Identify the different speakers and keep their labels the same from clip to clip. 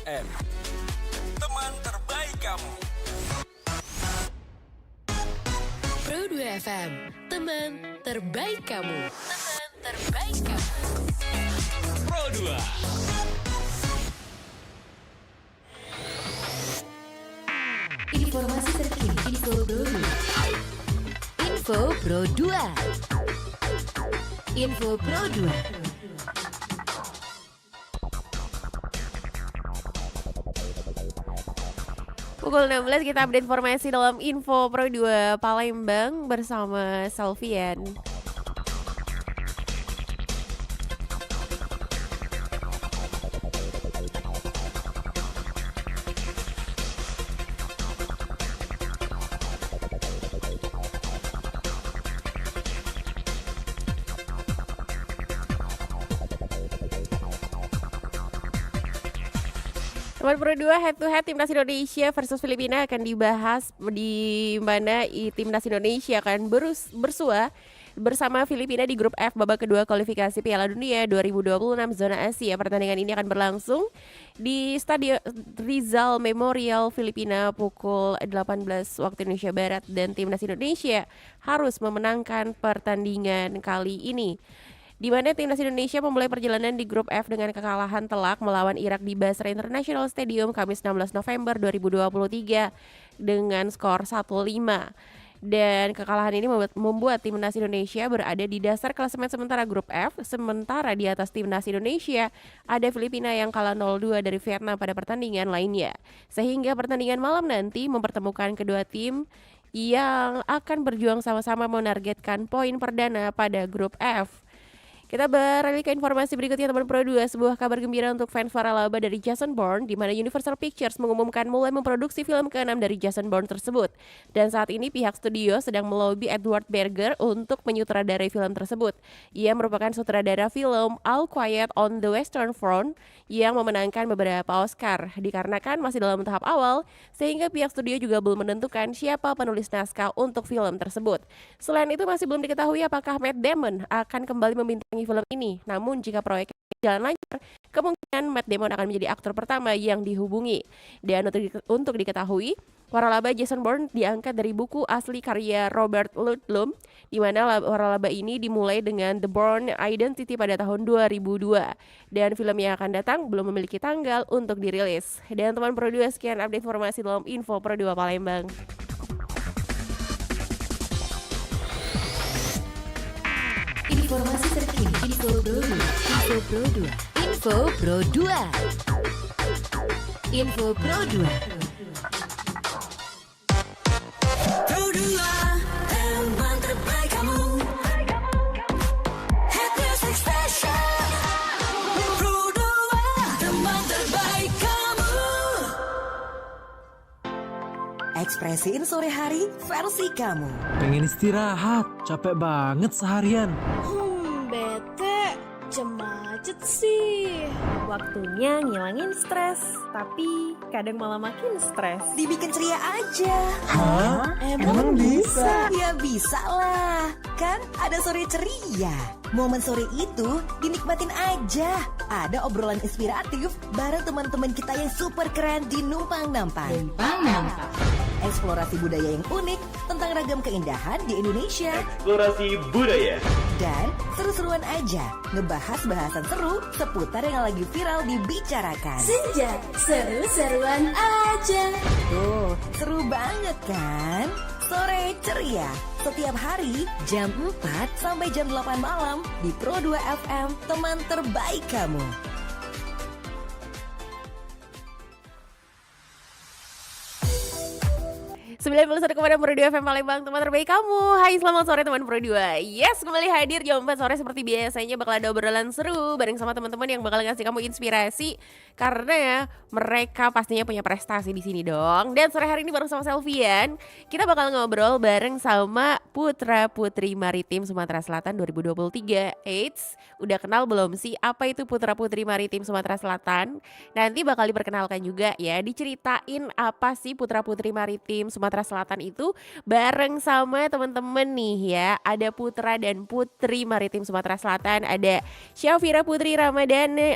Speaker 1: FM, teman terbaik kamu.
Speaker 2: Pro 2 FM, teman terbaik kamu. Teman terbaik kamu.
Speaker 1: Pro 2.
Speaker 2: Informasi terkini, Info Pro 2. Info Pro 2. Info Pro 2.
Speaker 3: Pukul 16 kita update informasi dalam Info Pro 2 Palembang bersama Salvian. Teman Pro 2 head to head Timnas Indonesia versus Filipina akan dibahas di mana Timnas Indonesia akan bersua bersama Filipina di grup F babak kedua kualifikasi Piala Dunia 2026 zona Asia. Pertandingan ini akan berlangsung di Stadion Rizal Memorial Filipina pukul 18 waktu Indonesia Barat dan Timnas Indonesia harus memenangkan pertandingan kali ini, di mana Timnas Indonesia memulai perjalanan di grup F dengan kekalahan telak melawan Irak di Basra International Stadium Kamis 16 November 2023 dengan skor 1-5. Dan kekalahan ini membuat Timnas Indonesia berada di dasar klasemen sementara grup F. Sementara di atas Timnas Indonesia ada Filipina yang kalah 0-2 dari Vietnam pada pertandingan lainnya. Sehingga pertandingan malam nanti mempertemukan kedua tim yang akan berjuang sama-sama menargetkan poin perdana pada grup F. Kita beralih ke informasi berikutnya teman Pro 2. Sebuah kabar gembira untuk fans waralaba dari Jason Bourne, di mana Universal Pictures mengumumkan mulai memproduksi film ke-6 dari Jason Bourne tersebut. Dan saat ini pihak studio sedang melobi Edward Berger untuk menyutradarai film tersebut. Ia merupakan sutradara film All Quiet on the Western Front yang memenangkan beberapa Oscar. Dikarenakan masih dalam tahap awal, sehingga pihak studio juga belum menentukan siapa penulis naskah untuk film tersebut. Selain itu masih belum diketahui apakah Matt Damon akan kembali membintangi film ini. Namun jika proyek jalan lancar, kemungkinan Matt Damon akan menjadi aktor pertama yang dihubungi. Dan untuk diketahui, waralaba Jason Bourne diangkat dari buku asli karya Robert Ludlum, di mana waralaba ini dimulai dengan The Bourne Identity pada tahun 2002. Dan film yang akan datang belum memiliki tanggal untuk dirilis. Dan teman Pro 2, sekian update informasi dalam Info Pro 2 Palembang.
Speaker 2: Informasi terkini, Info Pro 2. Info Pro 2. Info Pro 2. Info Pro 2.
Speaker 4: Pro 2, teman terbaik kamu. Hit music station. Pro 2, teman terbaik kamu.
Speaker 5: Ekspresiin sore hari versi kamu.
Speaker 6: Pengen istirahat, capek banget seharian.
Speaker 7: Bete, jam macet sih. Waktunya ngilangin stres, tapi kadang malah makin stres.
Speaker 5: Dibikin ceria aja.
Speaker 6: Hah?
Speaker 7: Emang bisa?
Speaker 5: Ya bisa lah. Kan ada sore ceria. Momen sore itu dinikmatin aja. Ada obrolan inspiratif bareng teman-teman kita yang super keren di Numpang Nampang. Eksplorasi budaya yang unik tentang ragam keindahan di Indonesia.
Speaker 8: Eksplorasi budaya.
Speaker 5: Dan seru-seruan aja ngebahas bahasan seru seputar yang lagi viral dibicarakan.
Speaker 7: Senja, seru-seruan aja.
Speaker 5: Tuh, seru banget kan? Sore ceria setiap hari jam 4 sampai jam 8 malam di Pro 2 FM, teman terbaik kamu.
Speaker 3: 91,6 Pro 2 FM Palembang, teman terbaik kamu. Hai, selamat sore teman Pro 2. Yes, kembali hadir jam 4 sore seperti biasanya. Bakal ada obrolan seru bareng sama teman-teman yang bakal ngasih kamu inspirasi, karena ya mereka pastinya punya prestasi di sini dong. Dan sore hari ini bareng sama Selvian, kita bakal ngobrol bareng sama Putra Putri Maritim Sumatera Selatan 2023. Eits, udah kenal belum sih apa itu Putra Putri Maritim Sumatera Selatan? Nanti bakal diperkenalkan juga ya, diceritain apa sih Putra Putri Maritim Sumatera Sumatera Selatan itu bareng sama teman-teman nih ya. Ada putra dan putri maritim Sumatera Selatan, ada Syafira Putri Ramadania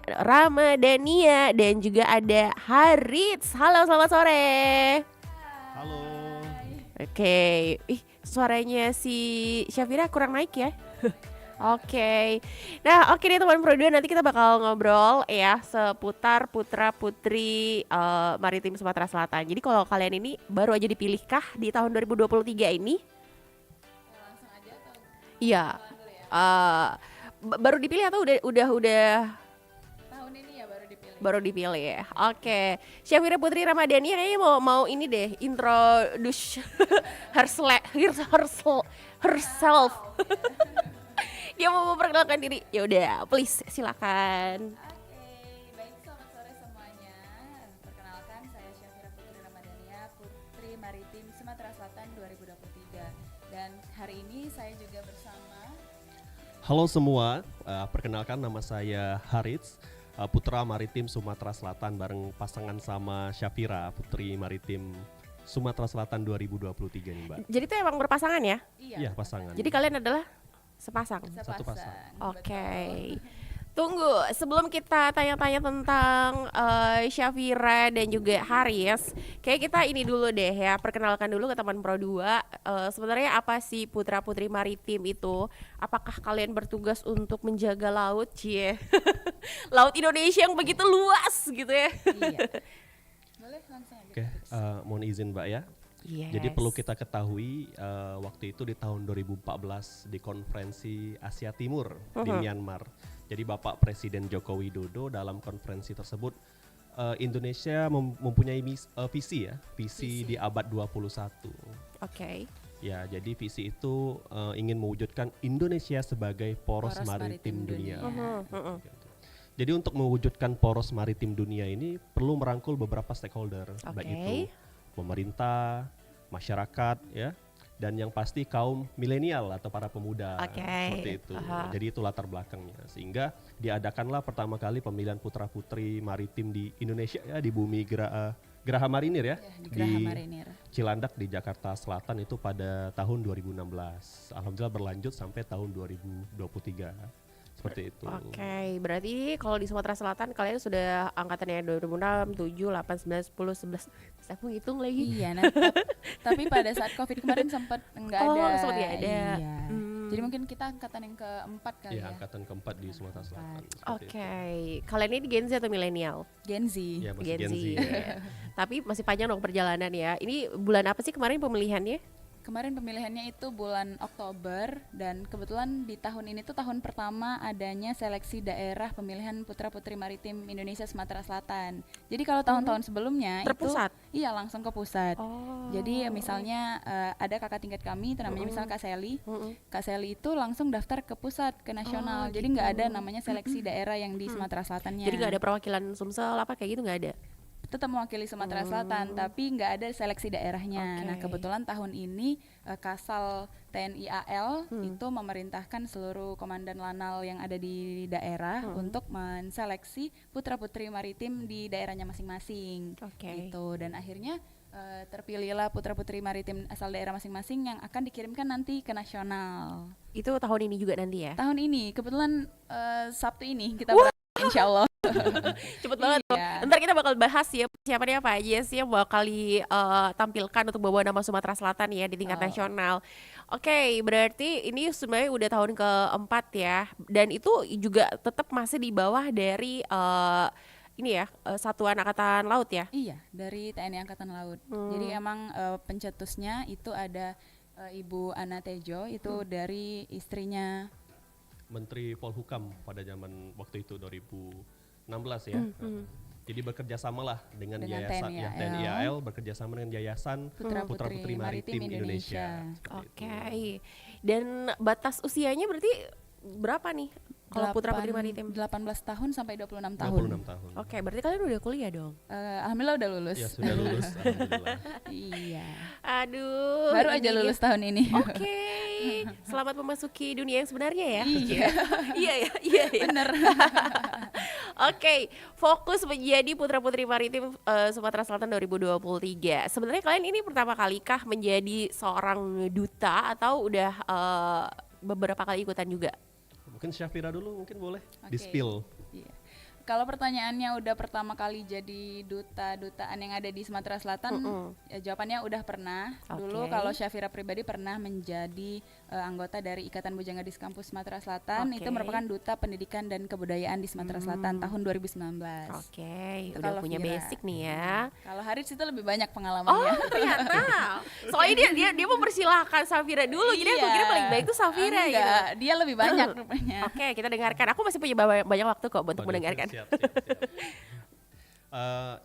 Speaker 3: dan juga ada Harits. Halo, selamat sore.
Speaker 9: Halo.
Speaker 3: Oke, suaranya si Syafira kurang naik ya. Oke. Nah, oke deh teman Pro 2, nanti kita bakal ngobrol ya seputar putra putri maritim Sumatera Selatan. Jadi kalau kalian ini baru aja dipilihkah di tahun 2023 ini?
Speaker 10: Langsung aja atau
Speaker 3: Iya. Baru dipilih atau udah
Speaker 10: tahun ini ya baru dipilih?
Speaker 3: baru dipilih ya. Oke. Syafira Putri Ramadhani kayaknya mau ini deh, introduce herself. Dia mau memperkenalkan diri. Ya udah, please silakan.
Speaker 10: Oke, baik, selamat sore semuanya. Perkenalkan, saya Syafira Putri Ramadhania, Putri Maritim Sumatera Selatan 2023. Dan hari ini saya juga bersama
Speaker 9: Halo semua, perkenalkan nama saya Harits, Putra Maritim Sumatera Selatan bareng pasangan sama Syafira, Putri Maritim Sumatera Selatan 2023 nih Mbak.
Speaker 3: Jadi itu emang berpasangan ya?
Speaker 9: Iya, pasangan.
Speaker 3: Jadi kalian adalah sepasang?
Speaker 9: Satu pasang.
Speaker 3: Oke. Tunggu, sebelum kita tanya-tanya tentang Syafira dan juga Haris, kayak kita ini dulu deh ya, perkenalkan dulu ke teman Pro 2. Sebenarnya apa sih Putra Putri Maritim itu? Apakah kalian bertugas untuk menjaga laut, Cie? Laut Indonesia yang begitu luas gitu ya?
Speaker 10: Iya. Boleh langsung aja.
Speaker 9: Oke, mohon izin Mbak ya.
Speaker 3: Yes.
Speaker 9: Jadi perlu kita ketahui waktu itu di tahun 2014 di konferensi Asia Timur di Myanmar. Jadi Bapak Presiden Joko Widodo dalam konferensi tersebut Indonesia mempunyai visi ya, visi di abad 21.
Speaker 3: Oke.
Speaker 9: Ya, jadi visi itu ingin mewujudkan Indonesia sebagai poros maritim dunia. Jadi untuk mewujudkan poros maritim dunia ini perlu merangkul beberapa stakeholder, baik itu pemerintah, masyarakat ya, dan yang pasti kaum milenial atau para pemuda seperti itu. Jadi itu latar belakangnya, sehingga diadakanlah pertama kali pemilihan putra-putri maritim di Indonesia ya, di bumi Geraha Marinir ya,
Speaker 10: Geraha Marinir
Speaker 9: Cilandak di Jakarta Selatan itu pada tahun 2016. Alhamdulillah berlanjut sampai tahun 2023. Seperti itu.
Speaker 3: Oke, berarti kalau di Sumatera Selatan kalian sudah angkatannya 2006, 7, 8, 9, 10, 11. Saya mau hitung lagi.
Speaker 10: Iya, nah, tapi pada saat Covid kemarin sempat nggak ada.
Speaker 3: Sempat nggak ada.
Speaker 10: Iya. Jadi mungkin kita angkatan yang keempat kali
Speaker 9: Iya,
Speaker 10: ya.
Speaker 9: angkatan keempat di Sumatera Selatan.
Speaker 3: Oke, kalian ini Gen Z atau milenial?
Speaker 10: Gen Z.
Speaker 9: Ya, masih Gen Z.
Speaker 3: Tapi masih panjang dong perjalanan ya. Ini bulan apa sih kemarin pemilihannya?
Speaker 10: Kemarin pemilihannya itu bulan Oktober, dan kebetulan di tahun ini tuh tahun pertama adanya seleksi daerah pemilihan putra-putri maritim Indonesia Sumatera Selatan. Jadi kalau tahun-tahun sebelumnya
Speaker 3: terpusat?
Speaker 10: Itu iya langsung ke pusat. Jadi misalnya ada kakak tingkat kami itu namanya misal Kak Seli. Kak Seli itu langsung daftar ke pusat, ke nasional. Jadi nggak ada namanya seleksi daerah yang di Sumatera Selatannya.
Speaker 3: Jadi nggak ada perwakilan Sumsel apa kayak gitu, nggak ada?
Speaker 10: Tetap mewakili Sumatera Selatan, tapi nggak ada seleksi daerahnya. Nah kebetulan tahun ini Kasal TNI AL itu memerintahkan seluruh komandan lanal yang ada di daerah untuk menseleksi putra-putri maritim di daerahnya masing-masing. Gitu. Dan akhirnya terpilihlah putra-putri maritim asal daerah masing-masing yang akan dikirimkan nanti ke nasional.
Speaker 3: Itu tahun ini juga nanti ya?
Speaker 10: Tahun ini, kebetulan Sabtu ini kita insya Allah.
Speaker 3: Cepet banget tuh. Ntar kita bakal bahas ya persiapannya apa aja sih yang bakal ditampilkan untuk bawa nama Sumatera Selatan ya di tingkat nasional. Oke, berarti ini sebenarnya udah tahun keempat ya, dan itu juga tetap masih di bawah dari ini ya, Satuan Angkatan Laut ya?
Speaker 10: Iya, dari TNI Angkatan Laut. Jadi emang pencetusnya itu ada Ibu Ana Tejo, itu dari istrinya
Speaker 9: Menteri Polhukam pada zaman waktu itu 2016 ya. Jadi bekerja samalah dengan yayasan TNI AL bekerja sama dengan Yayasan Putra-Putri Maritim Indonesia.
Speaker 3: Oke. Dan batas usianya berarti berapa nih? Kalau putra-putri maritim
Speaker 10: 18 tahun sampai 26 tahun.
Speaker 9: 26 tahun.
Speaker 3: Oke, berarti kalian udah kuliah dong?
Speaker 10: Alhamdulillah udah lulus.
Speaker 9: Ya, sudah lulus. Alhamdulillah.
Speaker 10: Iya.
Speaker 3: Aduh.
Speaker 10: Baru aja lulus tahun ini.
Speaker 3: Oke. Selamat memasuki dunia yang sebenarnya ya.
Speaker 10: Iya.
Speaker 3: Iya ya.
Speaker 10: Bener.
Speaker 3: Oke, fokus menjadi putra-putri maritim Sumatera Selatan 2023. Sebenarnya kalian ini pertama kalikah menjadi seorang duta atau udah beberapa kali ikutan juga?
Speaker 9: Mungkin Syafira dulu mungkin boleh
Speaker 10: Oke.
Speaker 9: di-spill.
Speaker 10: Iya. Kalau pertanyaannya udah pertama kali jadi dutaan yang ada di Sumatera Selatan, ya jawabannya udah pernah. Dulu kalau Syafira pribadi pernah menjadi anggota dari Ikatan Bujanggadis Kampus Sumatera Selatan. Itu merupakan duta pendidikan dan kebudayaan di Sumatera Selatan tahun 2019.
Speaker 3: Oke,
Speaker 10: Itu
Speaker 3: udah
Speaker 10: kalau
Speaker 3: punya
Speaker 10: Vira.
Speaker 3: basic nih ya.
Speaker 10: Kalau Haris itu lebih banyak
Speaker 3: Oh
Speaker 10: pengalamannya.
Speaker 3: ternyata, soalnya dia mempersilahkan Safira dulu, jadi aku kira paling baik tuh Safira gitu.
Speaker 10: Enggak, dia lebih banyak rupanya.
Speaker 3: Oke, kita dengarkan. Aku masih punya banyak waktu kok untuk mendengarkan.
Speaker 9: Siap.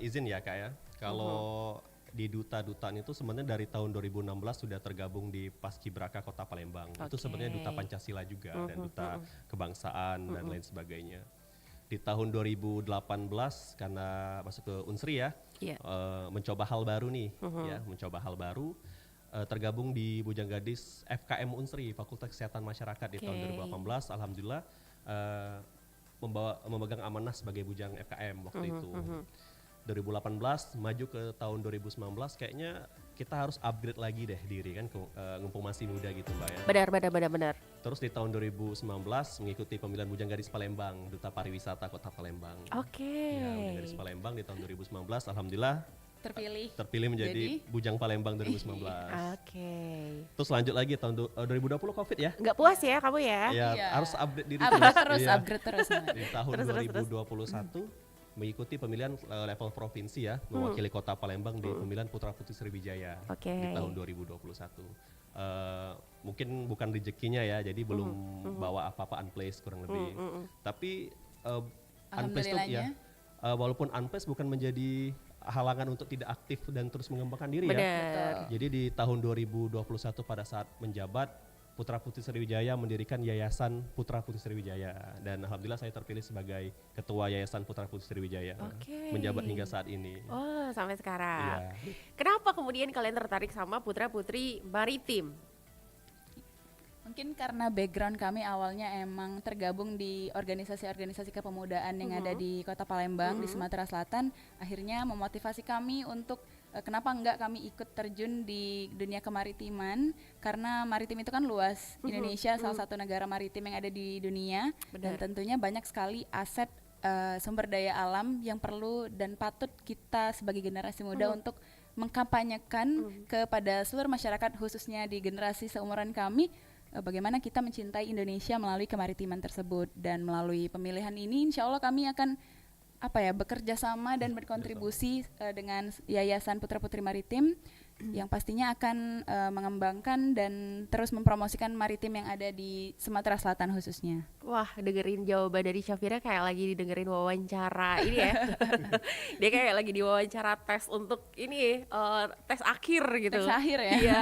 Speaker 9: Izin ya Kak ya, kalau di duta-dutaan itu sebenarnya dari tahun 2016 sudah tergabung di Paskibraka Kota Palembang. Itu sebenarnya duta Pancasila juga dan duta kebangsaan dan lain sebagainya. Di tahun 2018 karena masuk ke Unsri ya, mencoba hal baru nih, ya mencoba hal baru. Tergabung di Bujanggadis FKM Unsri Fakultas Kesehatan Masyarakat di tahun 2018. Alhamdulillah memegang amanah sebagai bujang FKM waktu itu. 2018 maju ke tahun 2019 kayaknya kita harus upgrade lagi deh diri kan, ngumpul masih muda gitu Mbak ya.
Speaker 3: Benar.
Speaker 9: Terus di tahun 2019 mengikuti pemilihan Bujang Gadis Palembang, Duta Pariwisata Kota Palembang.
Speaker 3: Oke.
Speaker 9: Ya, Bujang Gadis Palembang di tahun 2019 alhamdulillah terpilih menjadi Bujang Palembang 2019.
Speaker 3: Oke.
Speaker 9: Terus lanjut lagi tahun 2020 Covid ya.
Speaker 3: Nggak puas ya kamu ya?
Speaker 9: Ya, harus update diri
Speaker 10: Upgrade terus.
Speaker 9: Di tahun 2021 mengikuti pemilihan level provinsi ya, mewakili Kota Palembang di pemilihan Putra Putri Sriwijaya di tahun 2021. Mungkin bukan rezekinya ya, jadi belum bawa apa-apa unplaced kurang lebih. Tapi unplaced itu ya, walaupun unplaced bukan menjadi halangan untuk tidak aktif dan terus mengembangkan diri ya. Jadi di tahun 2021 pada saat menjabat, Putra Putri Sriwijaya mendirikan Yayasan Putra Putri Sriwijaya dan alhamdulillah saya terpilih sebagai ketua Yayasan Putra Putri Sriwijaya. Menjabat hingga saat ini.
Speaker 3: Oh, sampai sekarang.
Speaker 9: Iya.
Speaker 3: Kenapa kemudian kalian tertarik sama Putra Putri Maritim?
Speaker 10: Mungkin karena background kami awalnya emang tergabung di organisasi-organisasi kepemudaan yang ada di Kota Palembang di Sumatera Selatan, akhirnya memotivasi kami untuk kenapa enggak kami ikut terjun di dunia kemaritiman, karena maritim itu kan luas. Indonesia salah satu negara maritim yang ada di dunia. Dan tentunya banyak sekali aset sumber daya alam yang perlu dan patut kita sebagai generasi muda untuk mengkampanyekan kepada seluruh masyarakat, khususnya di generasi seumuran kami, bagaimana kita mencintai Indonesia melalui kemaritiman tersebut. Dan melalui pemilihan ini insya Allah kami akan bekerja sama dan berkontribusi dengan Yayasan Putra Putri Maritim yang pastinya akan mengembangkan dan terus mempromosikan maritim yang ada di Sumatera Selatan khususnya.
Speaker 3: Wah, dengerin jawaban dari Syafira kayak lagi didengerin wawancara ini ya. Dia kayak lagi diwawancara tes untuk ini tes akhir gitu.
Speaker 10: Tes akhir ya.
Speaker 3: Iya,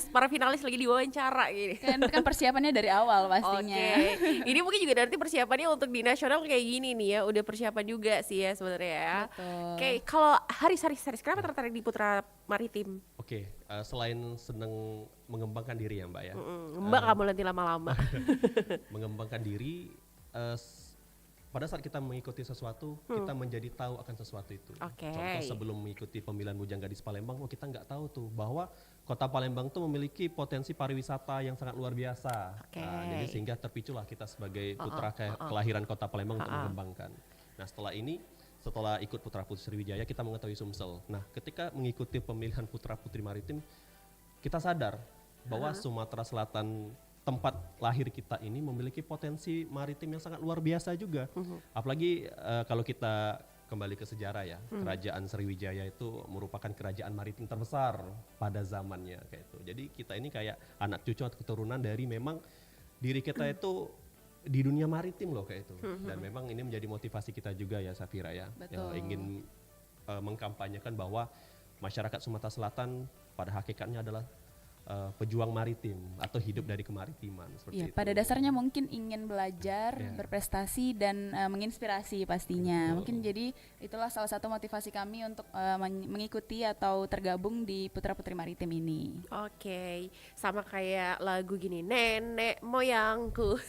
Speaker 3: para finalis lagi diwawancara gini.
Speaker 10: Kan persiapannya dari awal pastinya.
Speaker 3: Oke. Ini mungkin juga nanti persiapannya untuk di nasional kayak gini nih ya, udah persiapan juga sih ya sebenarnya ya.
Speaker 10: Betul.
Speaker 3: Oke, kalau Haris kenapa tertarik di Putra Maritim?
Speaker 9: Oke, selain senang mengembangkan diri ya Mbak ya.
Speaker 3: Mbak kamu nanti lama-lama.
Speaker 9: Mengembangkan diri, pada saat kita mengikuti sesuatu, kita menjadi tahu akan sesuatu itu. Contoh sebelum mengikuti pemilihan Bujang Gadis Palembang, kita nggak tahu tuh bahwa Kota Palembang tuh memiliki potensi pariwisata yang sangat luar biasa. Jadi sehingga terpiculah kita sebagai putra kelahiran Kota Palembang untuk mengembangkan. Nah setelah ikut Putra Putri Sriwijaya kita mengetahui Sumsel. Nah ketika mengikuti pemilihan Putra Putri Maritim, kita sadar bahwa Sumatera Selatan tempat lahir kita ini memiliki potensi maritim yang sangat luar biasa juga. Apalagi kalau kita kembali ke sejarah ya, Kerajaan Sriwijaya itu merupakan kerajaan maritim terbesar pada zamannya kayak itu. Jadi kita ini kayak anak cucu atau keturunan dari memang diri kita itu di dunia maritim loh kayak itu. Dan memang ini menjadi motivasi kita juga ya Safira ya. Ingin mengkampanyekan bahwa masyarakat Sumatera Selatan pada hakikatnya adalah pejuang maritim atau hidup dari kemaritiman seperti
Speaker 10: Iya,
Speaker 9: itu.
Speaker 10: pada dasarnya mungkin ingin belajar, berprestasi dan menginspirasi pastinya. Mungkin jadi itulah salah satu motivasi kami untuk mengikuti atau tergabung di Putra Putri Maritim ini.
Speaker 3: Oke, sama kayak lagu gini, nenek moyangku.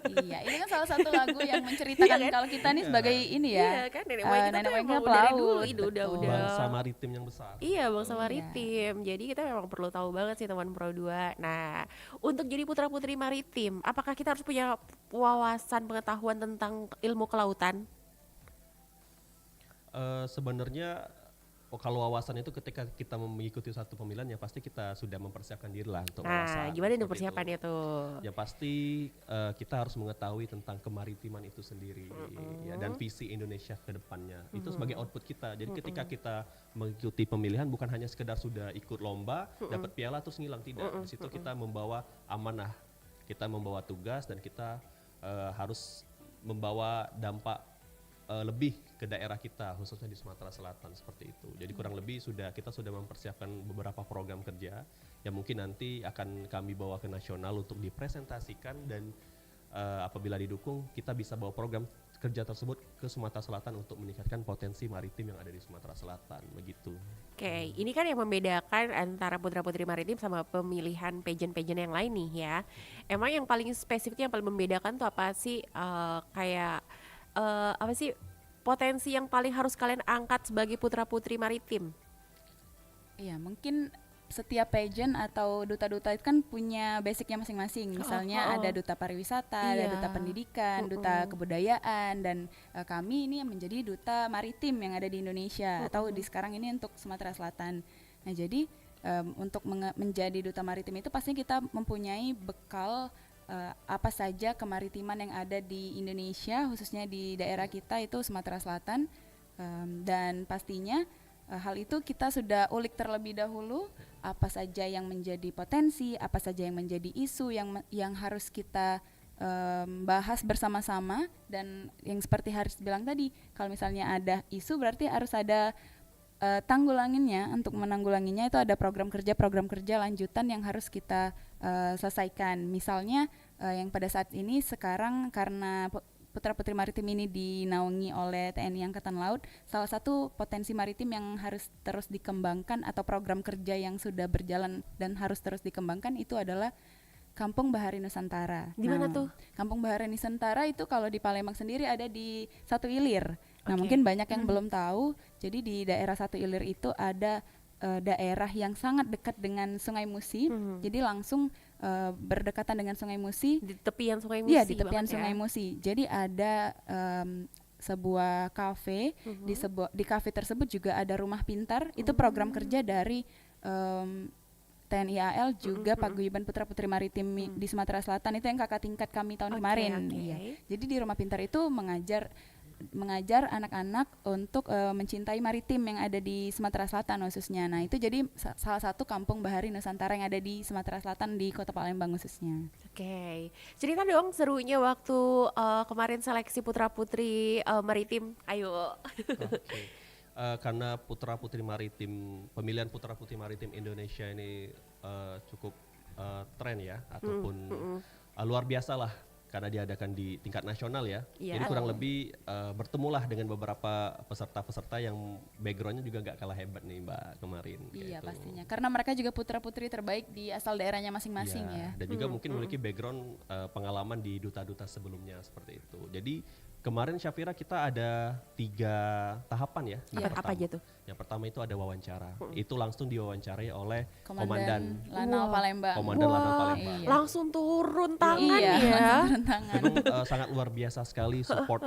Speaker 10: Iya, ini kan salah satu lagu yang menceritakan
Speaker 3: Iya kan?
Speaker 10: kalau kita nih sebagai ini ya.
Speaker 3: Iya kan, nenek moyang kita
Speaker 10: nenek
Speaker 3: tuh
Speaker 10: moyang
Speaker 3: emang
Speaker 10: kita
Speaker 3: dari dulu
Speaker 10: pelaut,
Speaker 3: itu
Speaker 10: betul.
Speaker 3: udah.
Speaker 9: Bangsa maritim yang besar.
Speaker 3: Iya, bangsa maritim. Jadi kita memang perlu tahu banget sih teman Pro 2. Nah, untuk jadi putra putri maritim, apakah kita harus punya wawasan pengetahuan tentang ilmu kelautan?
Speaker 9: Sebenarnya kalau wawasan itu ketika kita mengikuti satu pemilihan ya pasti kita sudah mempersiapkan diri lah untuk wawasan.
Speaker 3: Nah, gimana itu
Speaker 9: seperti
Speaker 3: persiapannya tuh?
Speaker 9: Ya pasti kita harus mengetahui tentang kemaritiman itu sendiri ya, dan visi Indonesia ke depannya. Itu sebagai output kita. Jadi ketika kita mengikuti pemilihan bukan hanya sekedar sudah ikut lomba, dapat piala terus ngilang, tidak. Di situ kita membawa amanah, kita membawa tugas dan kita harus membawa dampak lebih ke daerah kita, khususnya di Sumatera Selatan seperti itu. Jadi kurang lebih kita sudah mempersiapkan beberapa program kerja yang mungkin nanti akan kami bawa ke nasional untuk dipresentasikan dan apabila didukung kita bisa bawa program kerja tersebut ke Sumatera Selatan untuk meningkatkan potensi maritim yang ada di Sumatera Selatan, begitu.
Speaker 3: Oke, ini kan yang membedakan antara putra-putri maritim sama pemilihan pageant-pageant yang lain nih ya. Emang yang paling spesifik yang paling membedakan tuh apa sih? Apa sih potensi yang paling harus kalian angkat sebagai putra-putri maritim?
Speaker 10: Iya, mungkin setiap pageant atau duta-duta itu kan punya basicnya masing-masing. Misalnya ada duta pariwisata, ada
Speaker 3: Iya.
Speaker 10: duta pendidikan, duta kebudayaan, dan kami ini menjadi duta maritim yang ada di Indonesia atau di sekarang ini untuk Sumatera Selatan. Nah, jadi untuk menjadi duta maritim itu pastinya kita mempunyai bekal apa saja kemaritiman yang ada di Indonesia, khususnya di daerah kita itu Sumatera Selatan, dan pastinya hal itu kita sudah ulik terlebih dahulu apa saja yang menjadi potensi, apa saja yang menjadi isu yang harus kita bahas bersama-sama. Dan yang seperti Haris bilang tadi, kalau misalnya ada isu berarti harus ada tanggulanginnya. Untuk menanggulanginya itu ada program kerja lanjutan yang harus kita selesaikan. Misalnya yang pada saat ini sekarang karena Putra Putri Maritim ini dinaungi oleh TNI Angkatan Laut, salah satu potensi maritim yang harus terus dikembangkan atau program kerja yang sudah berjalan dan harus terus dikembangkan itu adalah Kampung Bahari Nusantara.
Speaker 3: Di mana tuh?
Speaker 10: Kampung Bahari Nusantara itu kalau di Palembang sendiri ada di Satu Ilir. Nah, mungkin banyak yang belum tahu. Jadi di daerah Satu Ilir itu ada daerah yang sangat dekat dengan Sungai Musi. Jadi langsung berdekatan dengan Sungai Musi.
Speaker 3: Di tepian Sungai Musi.
Speaker 10: Iya, di tepian
Speaker 3: banget
Speaker 10: Sungai
Speaker 3: ya.
Speaker 10: Musi. Jadi ada sebuah kafe. Di kafe tersebut juga ada rumah pintar. Itu program kerja dari TNI AL juga Paguyuban Putra Putri Maritim di Sumatera Selatan. Itu yang kakak tingkat kami tahun kemarin. Iya. Jadi di rumah pintar itu mengajar anak-anak untuk mencintai maritim yang ada di Sumatera Selatan khususnya. Nah, itu jadi salah satu kampung bahari Nusantara yang ada di Sumatera Selatan di Kota Palembang khususnya.
Speaker 3: Oke, cerita dong serunya waktu kemarin seleksi putra-putri maritim. Ayo.
Speaker 9: Oke. Karena putra-putri maritim, pemilihan putra-putri maritim Indonesia ini cukup tren ya, ataupun luar biasa lah. Karena diadakan di tingkat nasional ya, jadi kurang lebih bertemulah dengan beberapa peserta-peserta yang backgroundnya juga nggak kalah hebat nih Mbak kemarin.
Speaker 10: Iya,
Speaker 9: gitu.
Speaker 10: pastinya. Karena mereka juga putra-putri terbaik di asal daerahnya masing-masing ya.
Speaker 9: Dan juga mungkin memiliki background pengalaman di duta-duta sebelumnya seperti itu. Jadi kemarin Syafira kita ada 3 tahapan ya.
Speaker 3: Apa aja tuh?
Speaker 9: Yang pertama itu ada wawancara. Itu langsung diwawancarai oleh
Speaker 10: Komandan Lanal Palembang.
Speaker 9: Komandan Lanal Palembang.
Speaker 10: Iya.
Speaker 3: Langsung turun tangan
Speaker 10: Iya,
Speaker 3: ya.
Speaker 10: langsung turun tangan.
Speaker 9: Memang sangat luar biasa sekali support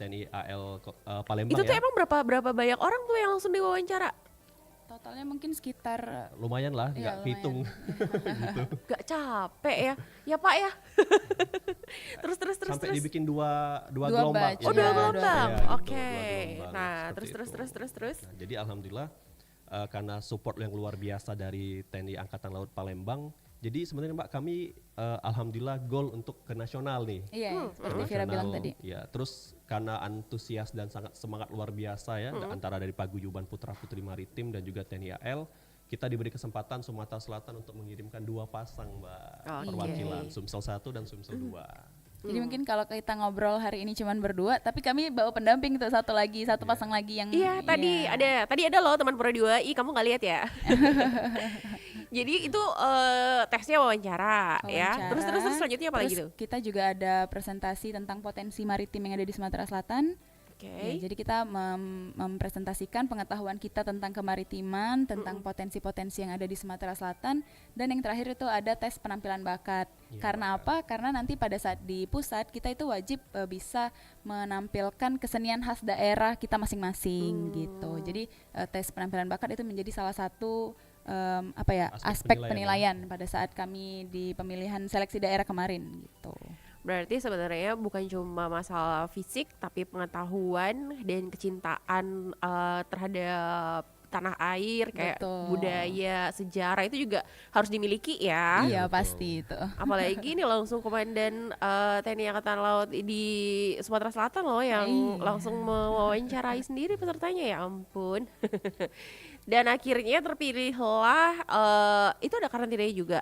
Speaker 9: TNI AL Palembang
Speaker 3: Itu tuh
Speaker 9: ya.
Speaker 3: emang berapa banyak orang tuh yang langsung diwawancara?
Speaker 10: Totalnya mungkin sekitar
Speaker 9: Lumayan lah,
Speaker 10: Iya,
Speaker 9: nggak hitung.
Speaker 3: Gak capek ya? Ya Pak ya. terus.
Speaker 9: Sampai dibikin dua
Speaker 10: Dua
Speaker 9: gelombang.
Speaker 10: batch.
Speaker 3: Oh,
Speaker 10: Iya,
Speaker 3: dua
Speaker 10: dua
Speaker 3: gelombang.
Speaker 9: gelombang.
Speaker 3: Oke.
Speaker 9: Dua gelombang,
Speaker 3: Nah,
Speaker 9: seperti
Speaker 3: terus.
Speaker 9: Nah, jadi alhamdulillah karena support yang luar biasa dari TNI Angkatan Laut Palembang. Jadi sebenarnya Mbak kami alhamdulillah goal untuk ke nasional nih.
Speaker 10: Iya, seperti Vira bilang tadi.
Speaker 9: Ya, terus karena antusias dan sangat semangat luar biasa ya antara dari Paguyuban Putra Putri Maritim dan juga TNI AL, kita diberi kesempatan Sumatera Selatan untuk mengirimkan 2 pasang, Mbak, perwakilan Sumsel 1 dan Sumsel 2.
Speaker 10: Jadi mungkin kalau kita ngobrol hari ini cuman berdua, tapi kami bawa pendamping tuh satu pasang lagi yang
Speaker 3: Tadi ada loh teman Pro 2I, kamu nggak lihat ya? Jadi itu tesnya wawancara ya. Terus selanjutnya apa lagi tuh?
Speaker 10: Kita juga ada presentasi tentang potensi maritim yang ada di Sumatera Selatan. Ya, jadi kita mempresentasikan pengetahuan kita tentang kemaritiman, tentang potensi-potensi yang ada di Sumatera Selatan, dan yang terakhir itu ada tes penampilan bakat. Karena apa? Karena nanti pada saat di pusat kita itu wajib bisa menampilkan kesenian khas daerah kita masing-masing gitu. Jadi tes penampilan bakat itu menjadi salah satu aspek penilaian pada saat kami di pemilihan seleksi daerah kemarin gitu.
Speaker 3: Berarti sebenarnya bukan cuma masalah fisik, tapi pengetahuan dan kecintaan terhadap tanah air, kayak budaya, sejarah itu juga harus dimiliki ya.
Speaker 10: Iya pasti itu.
Speaker 3: Apalagi ini langsung Komandan TNI Angkatan Laut di Sumatera Selatan loh yang langsung mewawancarai sendiri pesertanya, ya ampun. Dan akhirnya terpilihlah, itu ada karantinanya juga.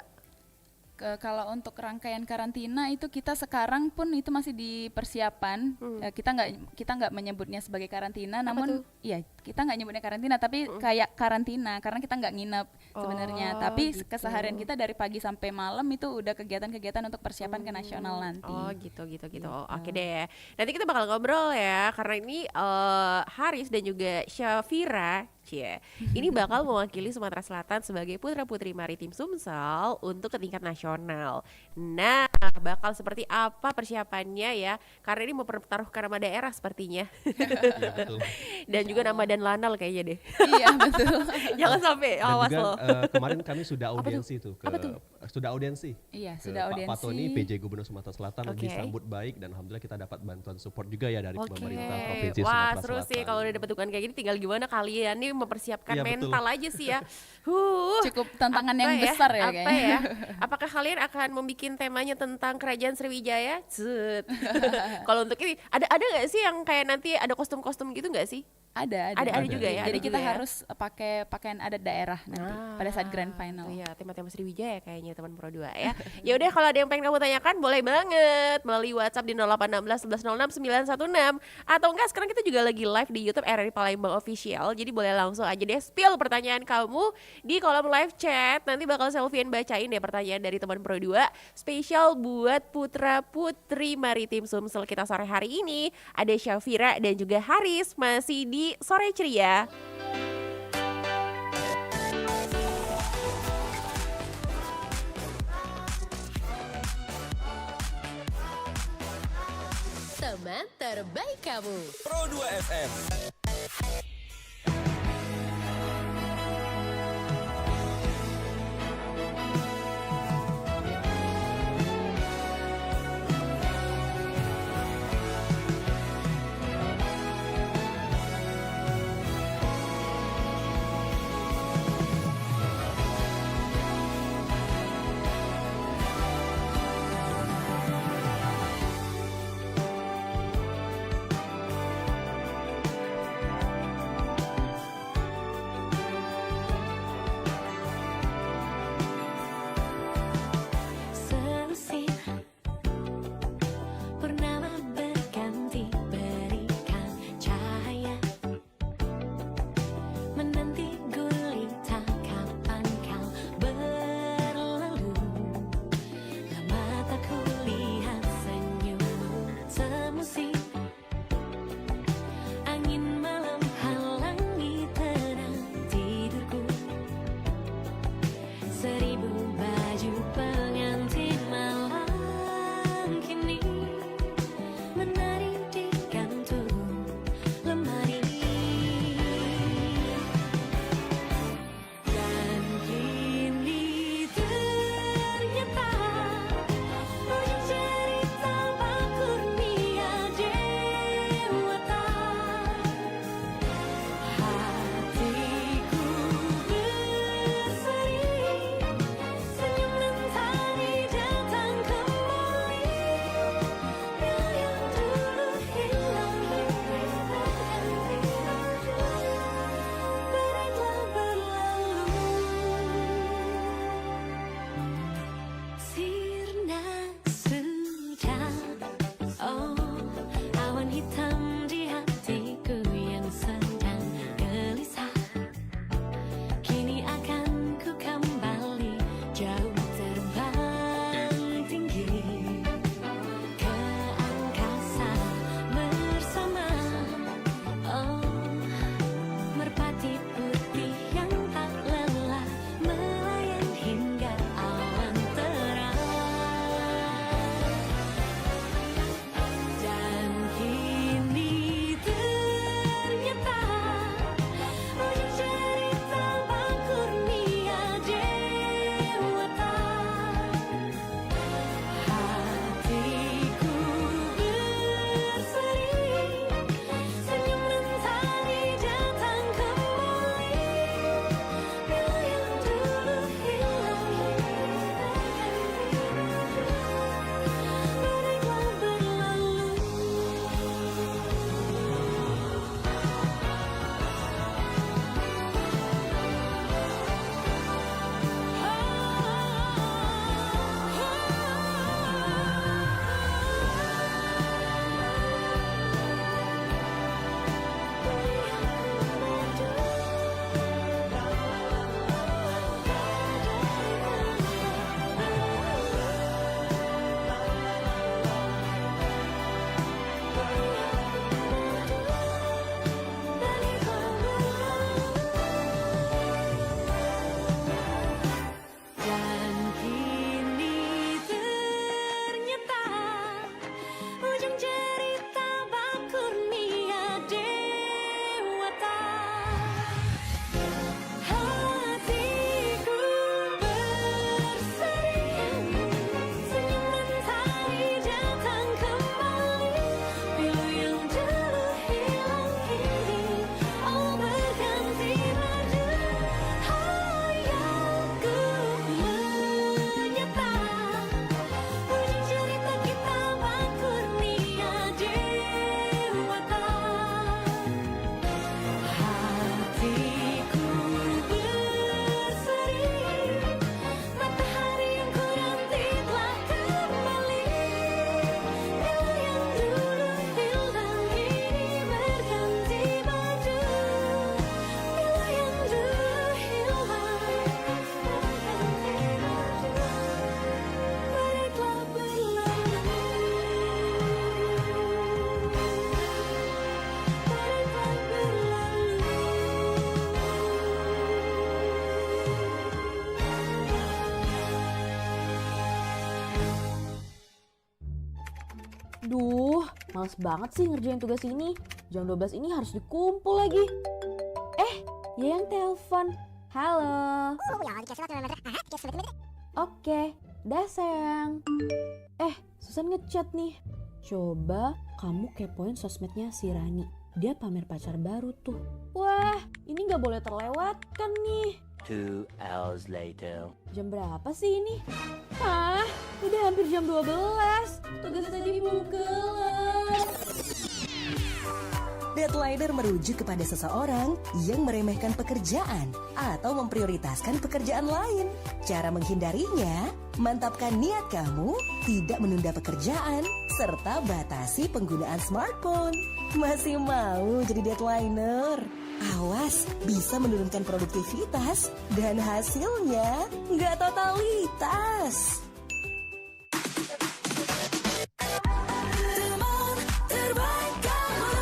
Speaker 10: Kalau untuk rangkaian karantina itu kita sekarang pun itu masih di persiapan. Kita nggak menyebutnya sebagai karantina, namun iya kita nggak nyebutnya karantina, tapi kayak karantina karena kita nggak nginep sebenarnya. Tapi keseharian kita dari pagi sampai malam itu udah kegiatan-kegiatan untuk persiapan ke nasional nanti.
Speaker 3: Oh gitu. Oke deh. Nanti kita bakal ngobrol ya, karena ini Haris dan juga Syafira ini bakal mewakili Sumatera Selatan sebagai putra-putri maritim Sumsel untuk ke tingkat nasional. Nah, bakal seperti apa persiapannya ya? Karena ini mempertaruhkan nama daerah sepertinya. Dan juga nama dan lanal kayaknya deh.
Speaker 10: Iya, betul.
Speaker 3: Jangan sampai awas
Speaker 9: juga,
Speaker 3: loh.
Speaker 9: Kemarin kami sudah audiensi sudah audiensi.
Speaker 10: Iya, sudah audiensi.
Speaker 9: Pak Tony, PJ Gubernur Sumatera Selatan disambut baik, dan alhamdulillah kita dapat bantuan support juga ya dari pemerintah Provinsi Sumatera Selatan.
Speaker 3: Wah, seru sih kalau udah dapat dukungan kayak gini, tinggal gimana kalian nih mempersiapkan mental aja sih ya.
Speaker 10: Cukup tantangan yang besar ya kayaknya.
Speaker 3: Apakah kalian akan membuat temanya tentang Kerajaan Sriwijaya? Kalau untuk ini ada nggak sih yang kayak nanti ada kostum-kostum gitu nggak sih?
Speaker 10: Ada juga ya. Jadi kita harus pakai pakaian adat daerah nanti pada saat grand final.
Speaker 3: Iya, tema-tema Sriwijaya kayaknya teman Pro 2 ya. Ya udah, kalau ada yang pengen kamu tanyakan boleh banget melalui WhatsApp di 0816 1106 916, atau enggak sekarang kita juga lagi live di YouTube RRI Palembang Official. Jadi boleh langsung aja deh spill pertanyaan kamu di kolom live chat. Nanti bakal Selvian bacain deh pertanyaan dari teman Pro 2 spesial buat putra-putri maritim Sumsel kita sore hari ini. Ada Syafira dan juga Haris masih di Sore Ceria.
Speaker 2: Teman terbaik kamu.
Speaker 1: Pro 2 FM.
Speaker 7: Males banget sih ngerjain tugas ini. Jam 12 ini harus dikumpul lagi. Yang telepon. Halo. Oke, dah sayang. Susan ngechat nih. Coba kamu kepoin sosmednya si Rani. Dia pamer pacar baru tuh. Wah, ini gak boleh terlewatkan nih.
Speaker 11: 2 hours later.
Speaker 7: Jam berapa sih ini? Udah hampir jam 12. Tugas tadi belum kelar.
Speaker 5: Deadliner merujuk kepada seseorang yang meremehkan pekerjaan atau memprioritaskan pekerjaan lain. Cara menghindarinya, mantapkan niat kamu, tidak menunda pekerjaan, serta batasi penggunaan smartphone. Masih mau jadi deadliner? Awas, bisa menurunkan produktivitas dan hasilnya nggak totalitas.
Speaker 4: Teman terbaik kamu.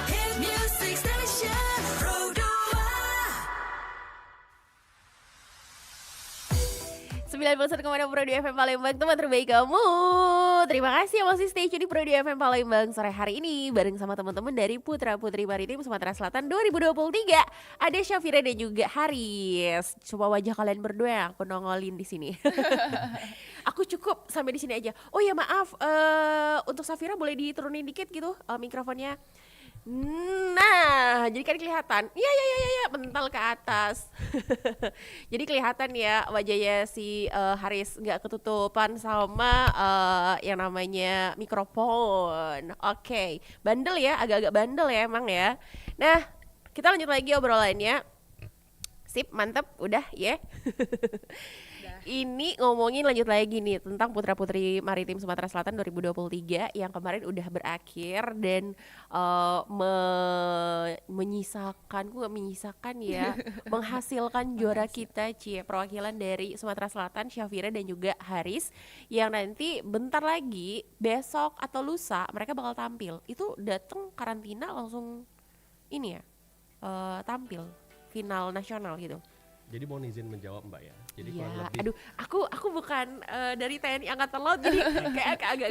Speaker 4: Hit Music Station Pro
Speaker 3: 91,6 Pro 2 FM Palembang, teman terbaik kamu. Terima kasih yang masih stay tune di Pro 2 FM Palembang sore hari ini bareng sama teman-teman dari Putra Putri Maritim Sumatera Selatan 2023. Ada Syafira dan juga Haris. Coba wajah kalian berdua yang aku nongolin di sini. Aku cukup sampai di sini aja. Oh ya maaf, untuk Syafira boleh diturunin dikit gitu mikrofonnya. Nah, jadi kan kelihatan. Iya, mental ke atas. Jadi kelihatan ya wajahnya si Haris nggak ketutupan sama yang namanya mikrofon. Oke. Bandel ya, agak-agak bandel ya emang ya. Nah, kita lanjut lagi obrolannya. Sip, mantep, udah ya. Ini ngomongin lanjut lagi nih tentang Putra Putri Maritim Sumatera Selatan 2023 yang kemarin udah berakhir dan menyisakan ya menghasilkan juara kita perwakilan dari Sumatera Selatan Syafira dan juga Haris yang nanti bentar lagi besok atau lusa mereka bakal tampil. Itu datang karantina langsung ini ya tampil final nasional gitu.
Speaker 9: Jadi mau izin menjawab Mbak ya. Jadi
Speaker 3: ya,
Speaker 9: kurang lebih.
Speaker 3: aduh, aku bukan dari TNI Angkatan Laut jadi kayak agak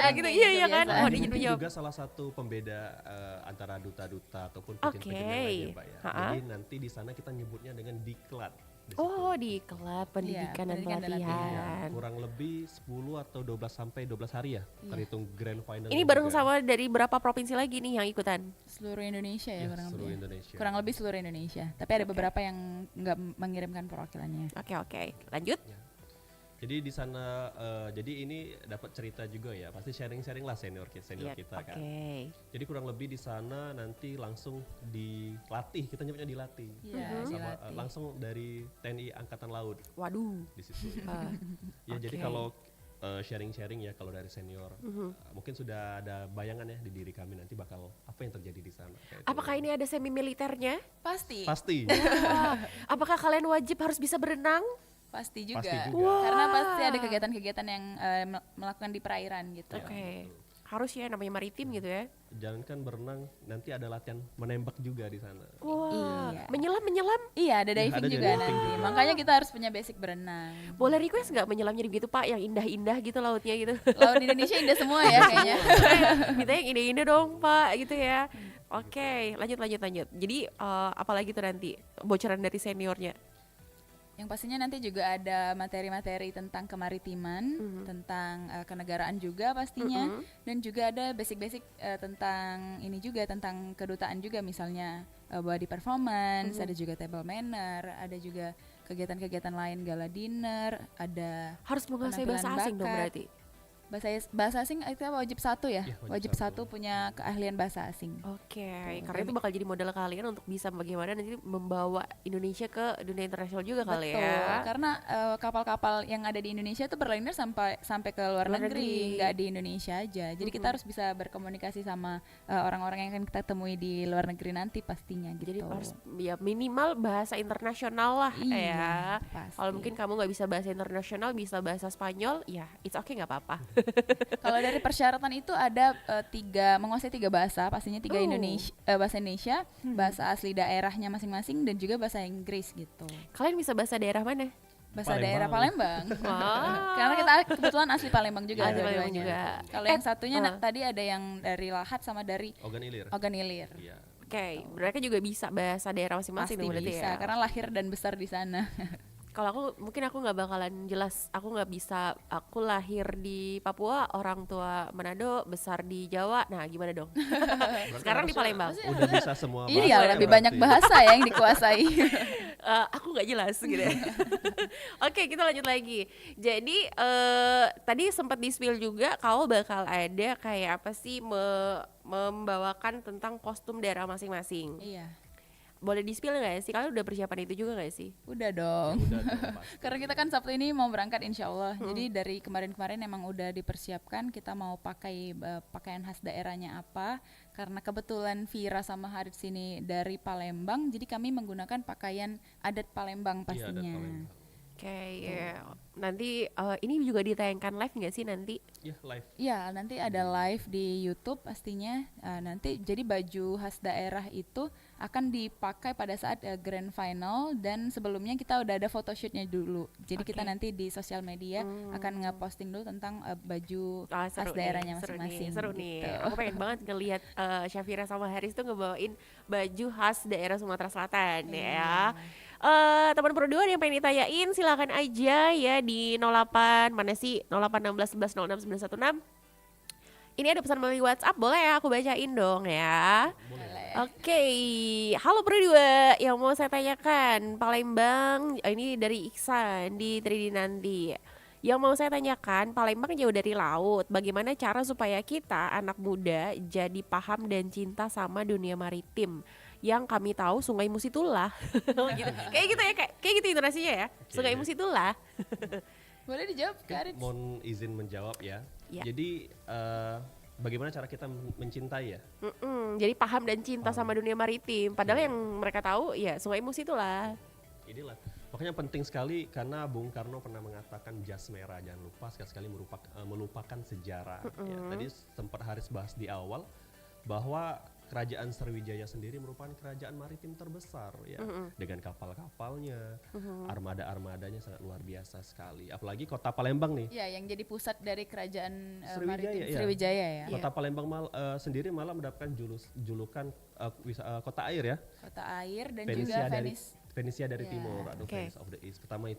Speaker 3: gitu.
Speaker 10: nih,
Speaker 3: Iya kan. Oh,
Speaker 9: Ini
Speaker 3: izin menjawab.
Speaker 9: juga salah satu pembeda antara duta-duta ataupun pejabat-pejabat lainnya Mbak ya. Jadi nanti di sana kita nyebutnya dengan diklat.
Speaker 3: Oh, di klub pendidikan dan
Speaker 10: pendidikan dan
Speaker 3: pelatihan.
Speaker 9: Kurang lebih 10 atau 12 sampai 12 hari ya terhitung grand final.
Speaker 3: Ini bareng sama dari berapa provinsi lagi nih yang ikutan?
Speaker 10: Seluruh Indonesia ya, kurang
Speaker 9: seluruh
Speaker 10: lebih.
Speaker 9: Indonesia.
Speaker 10: Kurang lebih seluruh Indonesia. Tapi ada beberapa yang nggak mengirimkan perwakilannya.
Speaker 3: Oke. Lanjut.
Speaker 9: Jadi di sana jadi ini dapat cerita juga ya. Pasti sharing-sharing lah senior kita kan. Jadi kurang lebih di sana nanti langsung dilatih, kita nyebutnya dilatih.
Speaker 10: Iya,
Speaker 9: sama
Speaker 10: dilatih.
Speaker 9: langsung dari TNI Angkatan Laut.
Speaker 3: Waduh.
Speaker 9: Di situ. Ya jadi kalau sharing-sharing ya kalau dari senior mungkin sudah ada bayangan ya di diri kami nanti bakal apa yang terjadi di sana.
Speaker 3: Apakah ini ada semi militernya?
Speaker 10: Pasti.
Speaker 3: Apakah kalian wajib harus bisa berenang?
Speaker 10: Pasti juga.
Speaker 3: Wah.
Speaker 10: Karena pasti ada kegiatan-kegiatan yang melakukan di perairan gitu.
Speaker 3: Oke. Harus ya namanya maritim gitu ya.
Speaker 9: Jangankan berenang, nanti ada latihan menembak juga di sana.
Speaker 3: Wah.
Speaker 10: Iya.
Speaker 3: Menyelam.
Speaker 10: Iya, ada diving
Speaker 9: ada
Speaker 10: juga
Speaker 9: diving
Speaker 10: nanti.
Speaker 9: juga.
Speaker 10: Makanya kita harus punya basic berenang.
Speaker 3: Boleh request nggak menyelamnya gitu Pak, yang indah-indah gitu lautnya gitu.
Speaker 10: Laut di Indonesia indah semua ya kayaknya.
Speaker 3: Kita yang indah-indah dong Pak gitu ya. Oke, lanjut. Jadi apalagi tuh nanti bocoran dari seniornya?
Speaker 10: Yang pastinya nanti juga ada materi-materi tentang kemaritiman, tentang kenegaraan juga pastinya, dan juga ada basic-basic tentang ini juga, tentang kedutaan juga, misalnya body performance, ada juga table manner, ada juga kegiatan-kegiatan lain, gala dinner, ada
Speaker 3: Harus menguasai bahasa asing dong berarti.
Speaker 10: Bahasa asing itu wajib satu ya,
Speaker 9: Ya,
Speaker 10: wajib satu punya keahlian bahasa asing.
Speaker 3: Oke, karena itu bakal jadi modal kalian untuk bisa bagaimana nanti membawa Indonesia ke dunia internasional juga kali ya.
Speaker 10: Karena kapal-kapal yang ada di Indonesia itu berliner sampai ke luar negeri, nggak di Indonesia aja. Jadi kita harus bisa berkomunikasi sama orang-orang yang akan kita temui di luar negeri nanti pastinya gitu.
Speaker 3: Jadi harus ya minimal bahasa internasional lah ya.
Speaker 10: Pasti.
Speaker 3: Kalau mungkin kamu nggak bisa bahasa internasional, bisa bahasa Spanyol, ya it's okay nggak apa-apa.
Speaker 10: Kalau dari persyaratan itu ada menguasai 3 bahasa, pastinya 3 bahasa Indonesia, bahasa asli daerahnya masing-masing dan juga bahasa Inggris gitu.
Speaker 3: Kalian bisa bahasa daerah mana?
Speaker 10: Bahasa daerah Palembang. Karena kita kebetulan asli Palembang juga.
Speaker 3: Asli Palembang
Speaker 10: dua-duanya.
Speaker 3: juga.
Speaker 10: Kalau yang satunya tadi ada yang dari Lahat sama dari
Speaker 9: Ogan Ilir.
Speaker 10: Ogan Ilir.
Speaker 9: Iya.
Speaker 3: Oke, mereka juga bisa bahasa daerah masing-masing
Speaker 10: Pasti
Speaker 3: nih berarti
Speaker 10: bisa
Speaker 3: ya.
Speaker 10: karena lahir dan besar di sana.
Speaker 3: Kalau aku nggak bakalan jelas, aku nggak bisa. Aku lahir di Papua, orang tua Manado, besar di Jawa. Nah, gimana dong? Sekarang di Palembang.
Speaker 9: Udah bisa semua bahasa.
Speaker 10: Iya, lebih banyak bahasa yang dikuasai.
Speaker 3: Aku nggak jelas gitu ya. Oke, kita lanjut lagi. Jadi tadi sempat di-spill juga kau bakal ada kayak apa sih membawakan tentang kostum daerah masing-masing.
Speaker 10: Iya.
Speaker 3: Boleh di-spill nggak sih? Kalian udah persiapan itu juga nggak sih?
Speaker 10: Udah dong.
Speaker 9: Udah dong, pasti.
Speaker 10: Karena kita kan Sabtu ini mau berangkat insya Allah. Jadi dari kemarin-kemarin emang udah dipersiapkan kita mau pakai pakaian khas daerahnya apa. Karena kebetulan Vira sama Harit sini dari Palembang, jadi kami menggunakan pakaian adat Palembang pastinya.
Speaker 9: Iya, adat Palembang.
Speaker 3: Oke, ya. Nanti ini juga ditayangkan live nggak sih nanti?
Speaker 9: Iya, live.
Speaker 10: Iya, nanti ada live di YouTube pastinya. Nanti jadi baju khas daerah itu akan dipakai pada saat grand final dan sebelumnya kita udah ada photoshootnya dulu. Jadi kita nanti di sosial media akan nge-posting dulu tentang baju khas daerahnya masing-masing.
Speaker 3: Seru nih.
Speaker 10: Gitu.
Speaker 3: Aku pengen banget ngelihat Syafira sama Haris tuh ngebawain baju khas daerah Sumatera Selatan ya. Teman Pro 2 yang pengen ditanyain silakan aja ya di 08 mana sih 0816 11 06 916. Ini ada pesan melalui WhatsApp, boleh ya aku bacain dong ya. Oke, halo Pro 2, yang mau saya tanyakan Palembang, ini dari Iksan di 3D nanti. Yang mau saya tanyakan, Palembang jauh dari laut, bagaimana cara supaya kita anak muda jadi paham dan cinta sama dunia maritim? Yang kami tahu Sungai Musi itulah. Gitu. Kayak gitu ya, kayak gitu intonasinya ya. Sungai Musi itulah.
Speaker 10: Boleh dijawab, Karit?
Speaker 9: Mohon izin menjawab ya.
Speaker 3: Ya.
Speaker 9: Jadi bagaimana cara kita mencintai ya?
Speaker 3: Jadi paham dan cinta sama dunia maritim. Padahal yang mereka tahu ya Sungai Musi itulah.
Speaker 9: Inilah. Makanya penting sekali karena Bung Karno pernah mengatakan jas merah, jangan lupa sekali-sekali melupakan sejarah. Ya, tadi sempat Haris bahas di awal bahwa Kerajaan Sriwijaya sendiri merupakan kerajaan maritim terbesar ya, dengan kapal-kapalnya, armada-armadanya sangat luar biasa sekali. Apalagi kota Palembang nih.
Speaker 10: Ya, yang jadi pusat dari kerajaan
Speaker 9: Sriwijaya,
Speaker 10: maritim Sriwijaya ya.
Speaker 9: Kota Palembang sendiri malah mendapatkan julukan kota air ya.
Speaker 10: Kota air dan
Speaker 9: Venesia
Speaker 10: juga
Speaker 9: Venesia dari
Speaker 10: Yeah.
Speaker 9: timur, Venice of the East. Pertama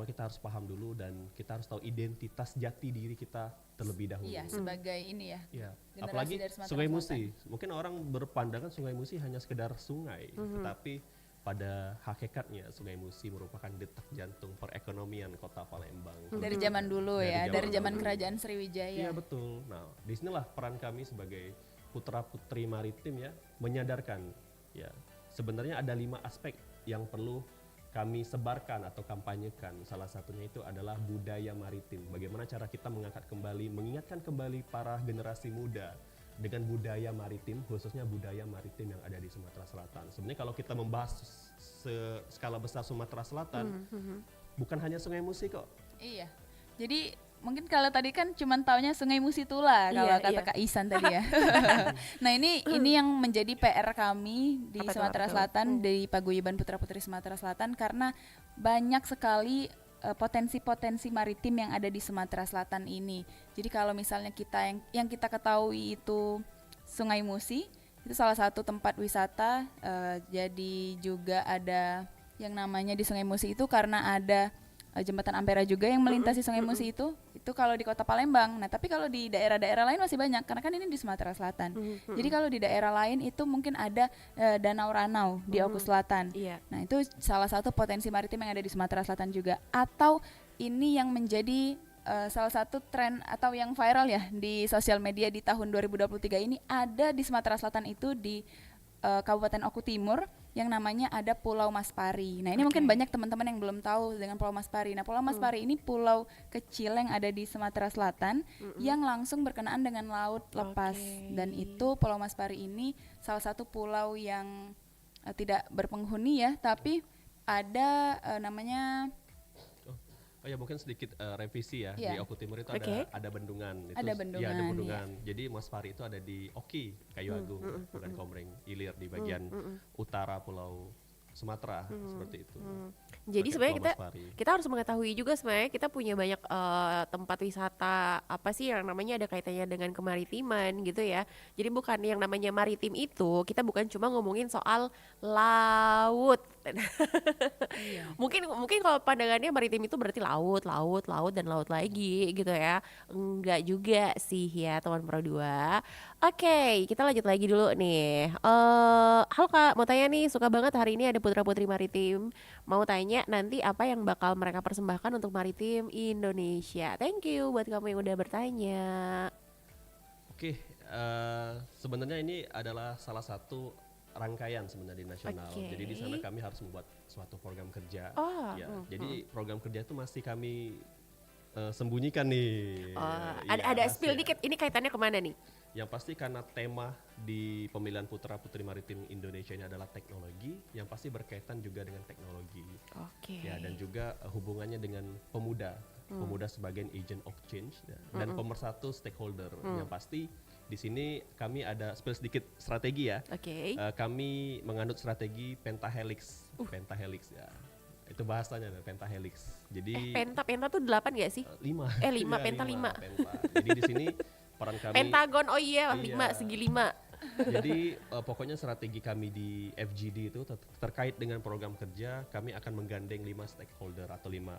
Speaker 9: kita harus paham dulu dan kita harus tahu identitas jati diri kita terlebih dahulu.
Speaker 10: Iya, sebagai ini ya.
Speaker 9: Iya.
Speaker 10: Generasi
Speaker 9: Apalagi
Speaker 10: dari Sumatera
Speaker 9: Sungai
Speaker 10: Selatan.
Speaker 9: Musi. Mungkin orang berpandangan Sungai Musi hanya sekedar sungai, tetapi pada hakikatnya Sungai Musi merupakan detak jantung perekonomian kota Palembang.
Speaker 10: Dari zaman dulu ya, dari zaman
Speaker 9: dulu.
Speaker 10: kerajaan Sriwijaya.
Speaker 9: Iya betul. Nah, disinilah peran kami sebagai putra-putri maritim ya, menyadarkan ya sebenarnya ada 5 aspek yang perlu kami sebarkan atau kampanyekan. Salah satunya itu adalah budaya maritim. Bagaimana cara kita mengingatkan kembali para generasi muda dengan budaya maritim, khususnya budaya maritim yang ada di Sumatera Selatan. Sebenarnya kalau kita membahas skala besar Sumatera Selatan, bukan hanya Sungai Musi kok.
Speaker 10: Iya. Jadi mungkin kalau tadi kan cuma taunya Sungai Musi Tula kalau kata Kak Isan tadi ya. Nah ini yang menjadi PR kami di Sumatera Selatan, dari Paguyuban Putra Putri Sumatera Selatan, karena banyak sekali potensi-potensi maritim yang ada di Sumatera Selatan ini. Jadi kalau misalnya kita yang kita ketahui itu Sungai Musi, itu salah satu tempat wisata. Jadi juga ada yang namanya di Sungai Musi itu karena ada Jembatan Ampera juga yang melintasi Sungai Musi itu kalau di kota Palembang. Nah tapi kalau di daerah-daerah lain masih banyak karena kan ini di Sumatera Selatan. Jadi kalau di daerah lain itu mungkin ada Danau Ranau di Oku Selatan. Nah itu salah satu potensi maritim yang ada di Sumatera Selatan juga. Atau ini yang menjadi salah satu tren atau yang viral ya di sosial media di tahun 2023 ini, ada di Sumatera Selatan itu di Kabupaten Oku Timur yang namanya ada Pulau Maspari. Nah ini mungkin banyak teman-teman yang belum tahu dengan Pulau Maspari. Nah Pulau Maspari ini pulau kecil yang ada di Sumatera Selatan yang langsung berkenaan dengan laut lepas. Dan itu Pulau Maspari ini salah satu pulau yang tidak berpenghuni ya, tapi ada namanya.
Speaker 9: Oh ya mungkin sedikit revisi ya, di Oku Timur itu ada bendungan.
Speaker 10: Ada bendungan.
Speaker 9: Ya ada bendungan. Jadi Maspari itu ada di Oki, Kayu Agung, dan Komering Ilir di bagian utara Pulau Sumatera seperti itu.
Speaker 3: Jadi
Speaker 9: Pakai
Speaker 3: sebenarnya
Speaker 9: Pulau Mas Pari.
Speaker 3: kita harus mengetahui juga sebenarnya kita punya banyak tempat wisata apa sih yang namanya ada kaitannya dengan kemaritiman gitu ya. Jadi bukan yang namanya maritim itu kita bukan cuma ngomongin soal laut. Mungkin kalau pandangannya maritim itu berarti laut dan laut lagi gitu ya. Enggak juga sih ya teman Pro 2. Oke, kita lanjut lagi dulu nih. Halo Kak, mau tanya nih, suka banget hari ini ada Putra Putri Maritim. Mau tanya nanti apa yang bakal mereka persembahkan untuk Maritim Indonesia. Thank you buat kamu yang udah bertanya.
Speaker 9: Oke, sebenarnya ini adalah salah satu rangkaian sebenarnya di nasional.
Speaker 3: Oke.
Speaker 9: Jadi di sana kami harus membuat suatu program kerja.
Speaker 3: Oh,
Speaker 9: Ya, jadi program kerja itu masih kami sembunyikan nih.
Speaker 3: Ada
Speaker 9: Iya,
Speaker 3: spill
Speaker 9: rahasia.
Speaker 3: dikit, ini kaitannya kemana nih?
Speaker 9: Yang pasti karena tema di pemilihan Putra Putri Maritim Indonesia ini adalah teknologi, yang pasti berkaitan juga dengan teknologi.
Speaker 3: Oke.
Speaker 9: Ya, dan juga hubungannya dengan pemuda. Pemuda sebagai agent of change dan pemersatu stakeholder. Yang pasti di sini kami ada spill sedikit strategi ya.
Speaker 3: Oke.
Speaker 9: Kami menganut strategi pentahelix. Pentahelix ya. Itu bahasanya pentahelix. Jadi
Speaker 3: Penta tuh 8 gak sih?
Speaker 9: 5.
Speaker 3: 5,
Speaker 9: Iya,
Speaker 3: penta 5.
Speaker 9: Penta. Jadi di sini peran kami
Speaker 3: Pentagon, oh iya, 5,
Speaker 9: Iya.
Speaker 3: segi 5.
Speaker 9: Jadi pokoknya strategi kami di FGD itu terkait dengan program kerja, kami akan menggandeng 5 stakeholder atau 5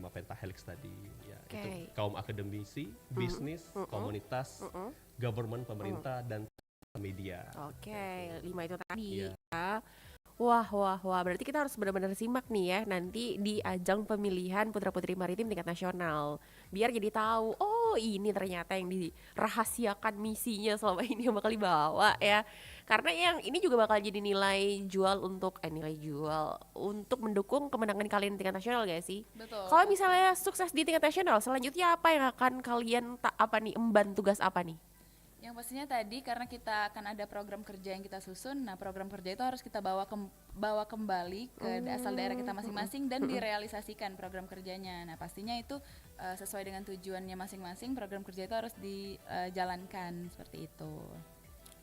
Speaker 9: pentahelix tadi. Ya,
Speaker 3: Oke.
Speaker 9: itu kaum akademisi, bisnis, komunitas, government, pemerintah dan media.
Speaker 3: Oke, 5 itu tadi
Speaker 9: Iya.
Speaker 3: ya. Wah, berarti kita harus benar-benar simak nih ya nanti di ajang pemilihan Putra Putri Maritim tingkat nasional. Biar jadi tahu, oh ini ternyata yang dirahasiakan misinya selama ini yang bakal dibawa ya. Karena yang ini juga bakal jadi nilai jual untuk mendukung kemenangan kalian di tingkat nasional gak sih?
Speaker 10: Betul.
Speaker 3: Kalau misalnya sukses di tingkat nasional, selanjutnya apa yang akan kalian emban tugas apa nih?
Speaker 10: Yang pastinya tadi karena kita akan ada program kerja yang kita susun, nah program kerja itu harus kita bawa kembali ke asal daerah kita masing-masing dan direalisasikan program kerjanya. Nah pastinya itu sesuai dengan tujuannya masing-masing, program kerja itu harus dijalankan seperti itu.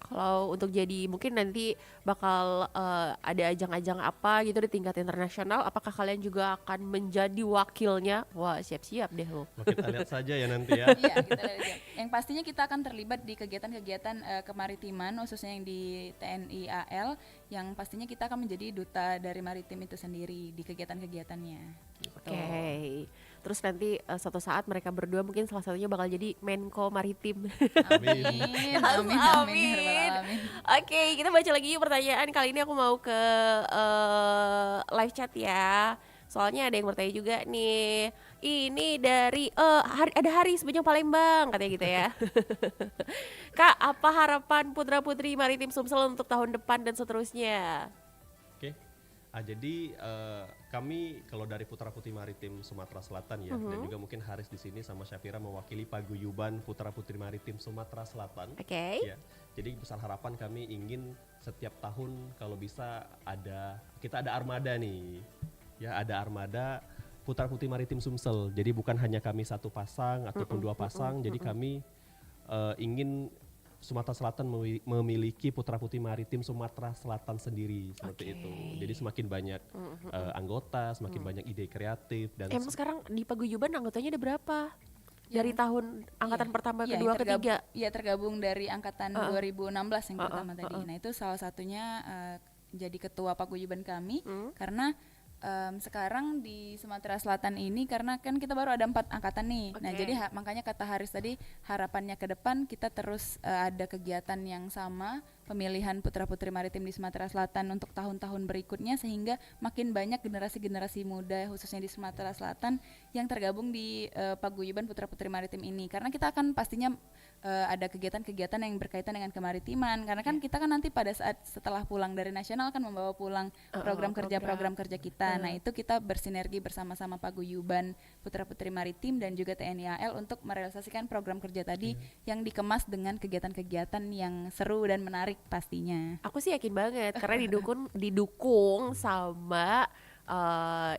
Speaker 3: Kalau untuk jadi mungkin nanti bakal ada ajang-ajang apa gitu di tingkat internasional, apakah kalian juga akan menjadi wakilnya? Wah, siap-siap deh lo.
Speaker 9: Wah, kita lihat saja ya nanti ya.
Speaker 10: Iya, kita lihat aja. Yang pastinya kita akan terlibat di kegiatan-kegiatan kemaritiman khususnya yang di TNI AL, yang pastinya kita akan menjadi duta dari maritim itu sendiri di kegiatan-kegiatannya.
Speaker 3: Oke. Terus nanti suatu saat mereka berdua mungkin salah satunya bakal jadi Menko Maritim.
Speaker 10: Amin. Amin.
Speaker 3: Oke, kita baca lagi yuk pertanyaan. Kali ini aku mau ke live chat ya. Soalnya ada yang bertanya juga nih. Ini dari ada Haris Bojong Palembang katanya gitu ya. Kak, apa harapan Putra Putri Maritim Sumsel untuk tahun depan dan seterusnya?
Speaker 9: Oke. Jadi kami kalau dari Putra Putri Maritim Sumatera Selatan ya, dan juga mungkin Haris di sini sama Syafira mewakili paguyuban Putra Putri Maritim Sumatera Selatan.
Speaker 3: Oke.
Speaker 9: Ya. Jadi besar harapan kami ingin setiap tahun kalau bisa kita ada armada nih. Ya, ada armada Putra Putri Maritim Sumsel. Jadi bukan hanya kami satu pasang ataupun dua pasang, jadi kami ingin Sumatera Selatan memiliki Putra Putri Maritim Sumatera Selatan sendiri seperti itu. Jadi semakin banyak anggota, semakin banyak ide kreatif dan
Speaker 3: Emang sekarang di paguyuban anggotanya ada berapa? Dari tahun angkatan pertama, kedua, ketiga?
Speaker 10: Iya, tergabung dari angkatan 2016 yang pertama tadi. Nah, itu salah satunya jadi ketua paguyuban kami karena sekarang di Sumatera Selatan ini karena kan kita baru ada 4 angkatan nih. Nah, jadi makanya kata Haris tadi harapannya ke depan kita terus ada kegiatan yang sama pemilihan putra-putri maritim di Sumatera Selatan untuk tahun-tahun berikutnya sehingga makin banyak generasi-generasi muda khususnya di Sumatera Selatan yang tergabung di paguyuban putra-putri maritim ini. Karena kita akan pastinya ada kegiatan-kegiatan yang berkaitan dengan kemaritiman karena kan kita kan nanti pada saat setelah pulang dari nasional akan membawa pulang program kerja kita. Nah, itu kita bersinergi bersama-sama paguyuban putra-putri maritim dan juga TNI AL untuk merealisasikan program kerja tadi yang dikemas dengan kegiatan-kegiatan yang seru dan menarik pastinya.
Speaker 3: Aku sih yakin banget karena didukung sama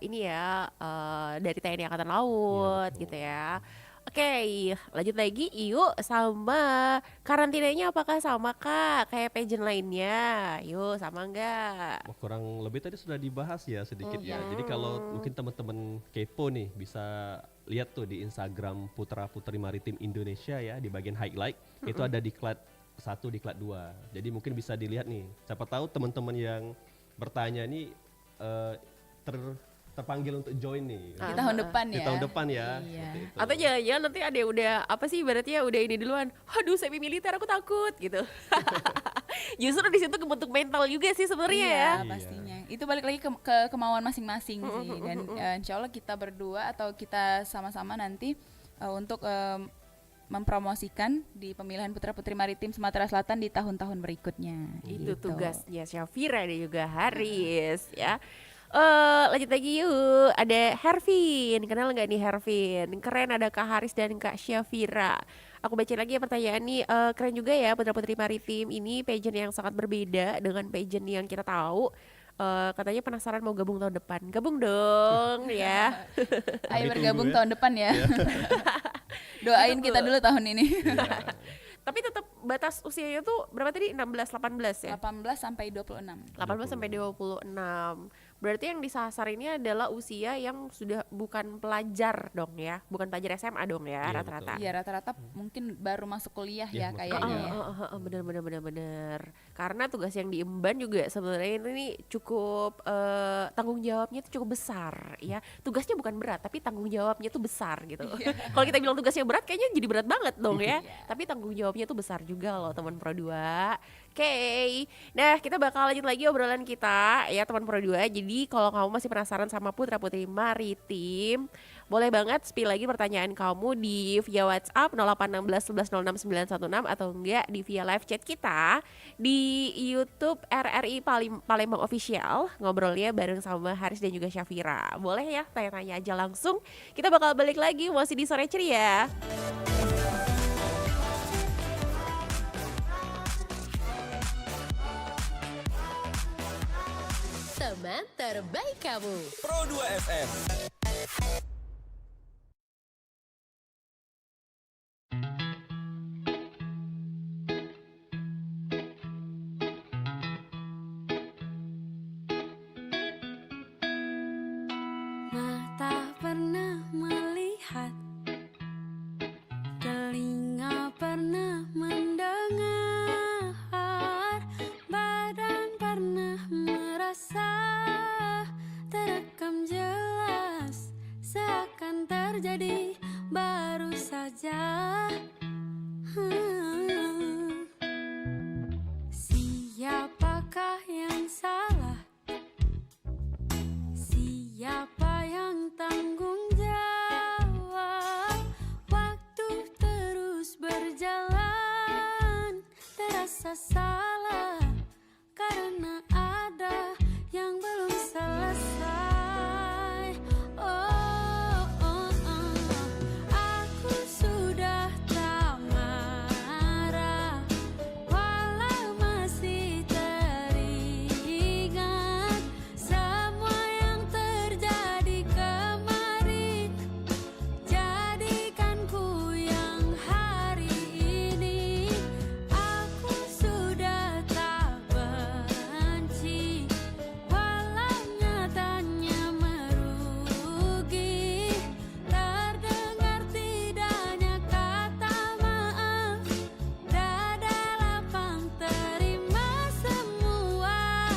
Speaker 3: ini ya dari TNI Angkatan Laut gitu ya. Oke, lanjut lagi yuk sama karantinanya apakah sama Kak kayak pageant lainnya? Yuk sama enggak?
Speaker 9: Kurang lebih tadi sudah dibahas ya sedikit ya. Jadi kalau mungkin teman-teman kepo nih bisa lihat tuh di Instagram Putra Putri Maritim Indonesia ya di bagian highlight itu ada diklat 1, diklat 2. Jadi mungkin bisa dilihat nih. Siapa tahu teman-teman yang bertanya nih terpanggil untuk join nih
Speaker 10: di tahun depan ya.
Speaker 9: Di tahun depan ya.
Speaker 10: Iya.
Speaker 9: Itu.
Speaker 3: Atau jangan-jangan nanti ada yang udah apa sih ibaratnya udah ini duluan. Aduh semi militer aku takut gitu. Justru di situ kebentuk mental juga sih sebenarnya ya.
Speaker 10: Pastinya. Itu balik lagi ke kemauan masing-masing sih. Dan insya Allah kita berdua atau kita sama-sama nanti untuk mempromosikan di pemilihan Putra Putri Maritim Sumatera Selatan di tahun-tahun berikutnya.
Speaker 3: Itu tugasnya Syafira dan juga Haris ya. Lanjut lagi yuk, ada Hervin, kenal nggak nih Hervin? Keren, ada Kak Haris dan Kak Syafira. Aku baca lagi ya pertanyaan nih, keren juga ya Putra Putri Maritim ini pageant yang sangat berbeda dengan pageant yang kita tahu. Katanya penasaran mau gabung tahun depan, gabung dong ya.
Speaker 10: Ayo bergabung tahun depan ya. Doain kita dulu tahun ini.
Speaker 3: Tapi tetap batas usianya tuh berapa tadi? 16-18 ya?
Speaker 10: 18 sampai 26.
Speaker 3: 18 sampai 26. Berarti yang disasar ini adalah usia yang sudah bukan pelajar dong ya, bukan pelajar SMA dong ya rata-rata.
Speaker 10: Iya rata-rata mungkin baru masuk kuliah ya kayaknya.
Speaker 3: Bener. Karena tugas yang diemban juga sebenarnya ini cukup tanggung jawabnya itu cukup besar ya. Tugasnya bukan berat tapi tanggung jawabnya tuh besar gitu. Kalau kita bilang tugasnya berat kayaknya jadi berat banget dong ya. Tapi tanggung jawabnya tuh besar juga loh teman Pro 2. Oke. Nah, kita bakal lanjut lagi obrolan kita ya teman Pro 2. Jadi kalau kamu masih penasaran sama Putra Putri Maritim, boleh banget spill lagi pertanyaan kamu di via WhatsApp 0816 11 06 916 atau enggak di via live chat kita di YouTube RRI Palembang Official. Ngobrolnya bareng sama Haris dan juga Syafira. Boleh ya tanya-tanya aja langsung. Kita bakal balik lagi masih di Sore Ceria.
Speaker 2: Teman terbaik kamu.
Speaker 1: Pro 2 FM.
Speaker 4: Mata pernah melihat, telinga pernah mendengar, badan pernah merasa, terekam jelas, seakan terjadi baru saja. Siapakah yang salah? Siapa yang tanggung jawab? Waktu terus berjalan, terasa salah karena ada yang belum selesai. Aku sudah tak marah, walau masih teringat semua yang terjadi kemarin. Jadikan ku yang hari ini. Aku sudah tak benci, walau nyatanya merugi. Terdengar tidaknya kata maaf, dada lapang terima semua.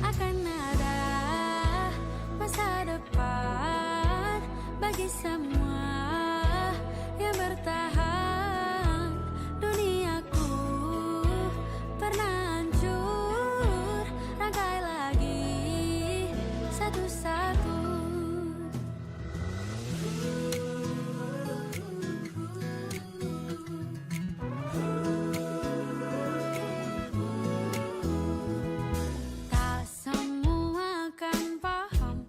Speaker 4: Akan ada masa depan bagi semua yang bertahan. Duniaku pernah hancur, rangkai lagi satu-satu. Tak semua kan paham,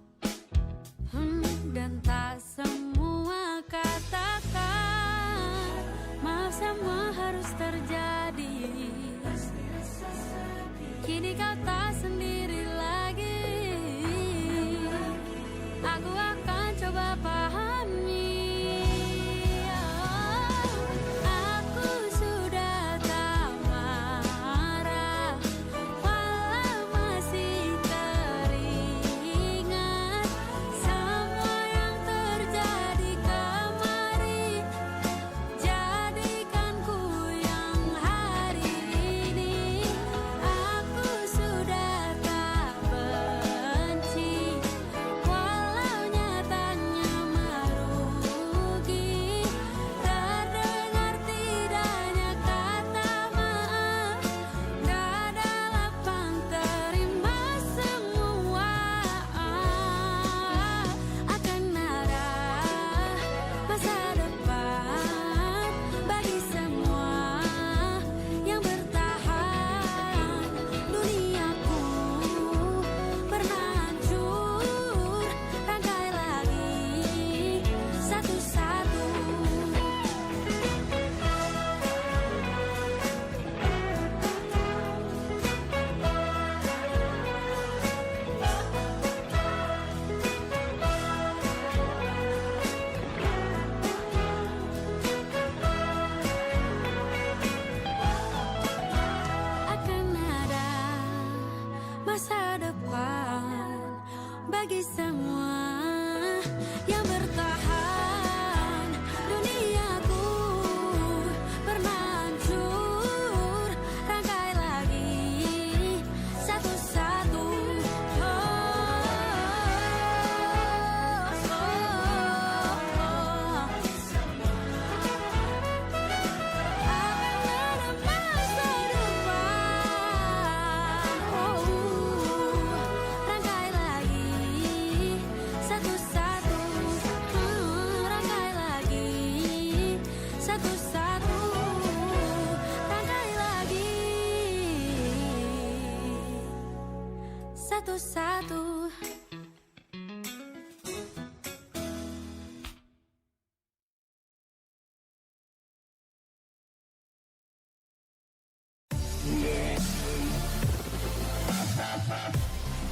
Speaker 4: dan tak semua katakan maaf, semua harus terjadi. Kini kau tak sendiri lagi. Aku akan coba pahami masa depan bagi semua yang bertahan. Duniaku pernah hancur, rangkai lagi satu-satu. Satu-satu.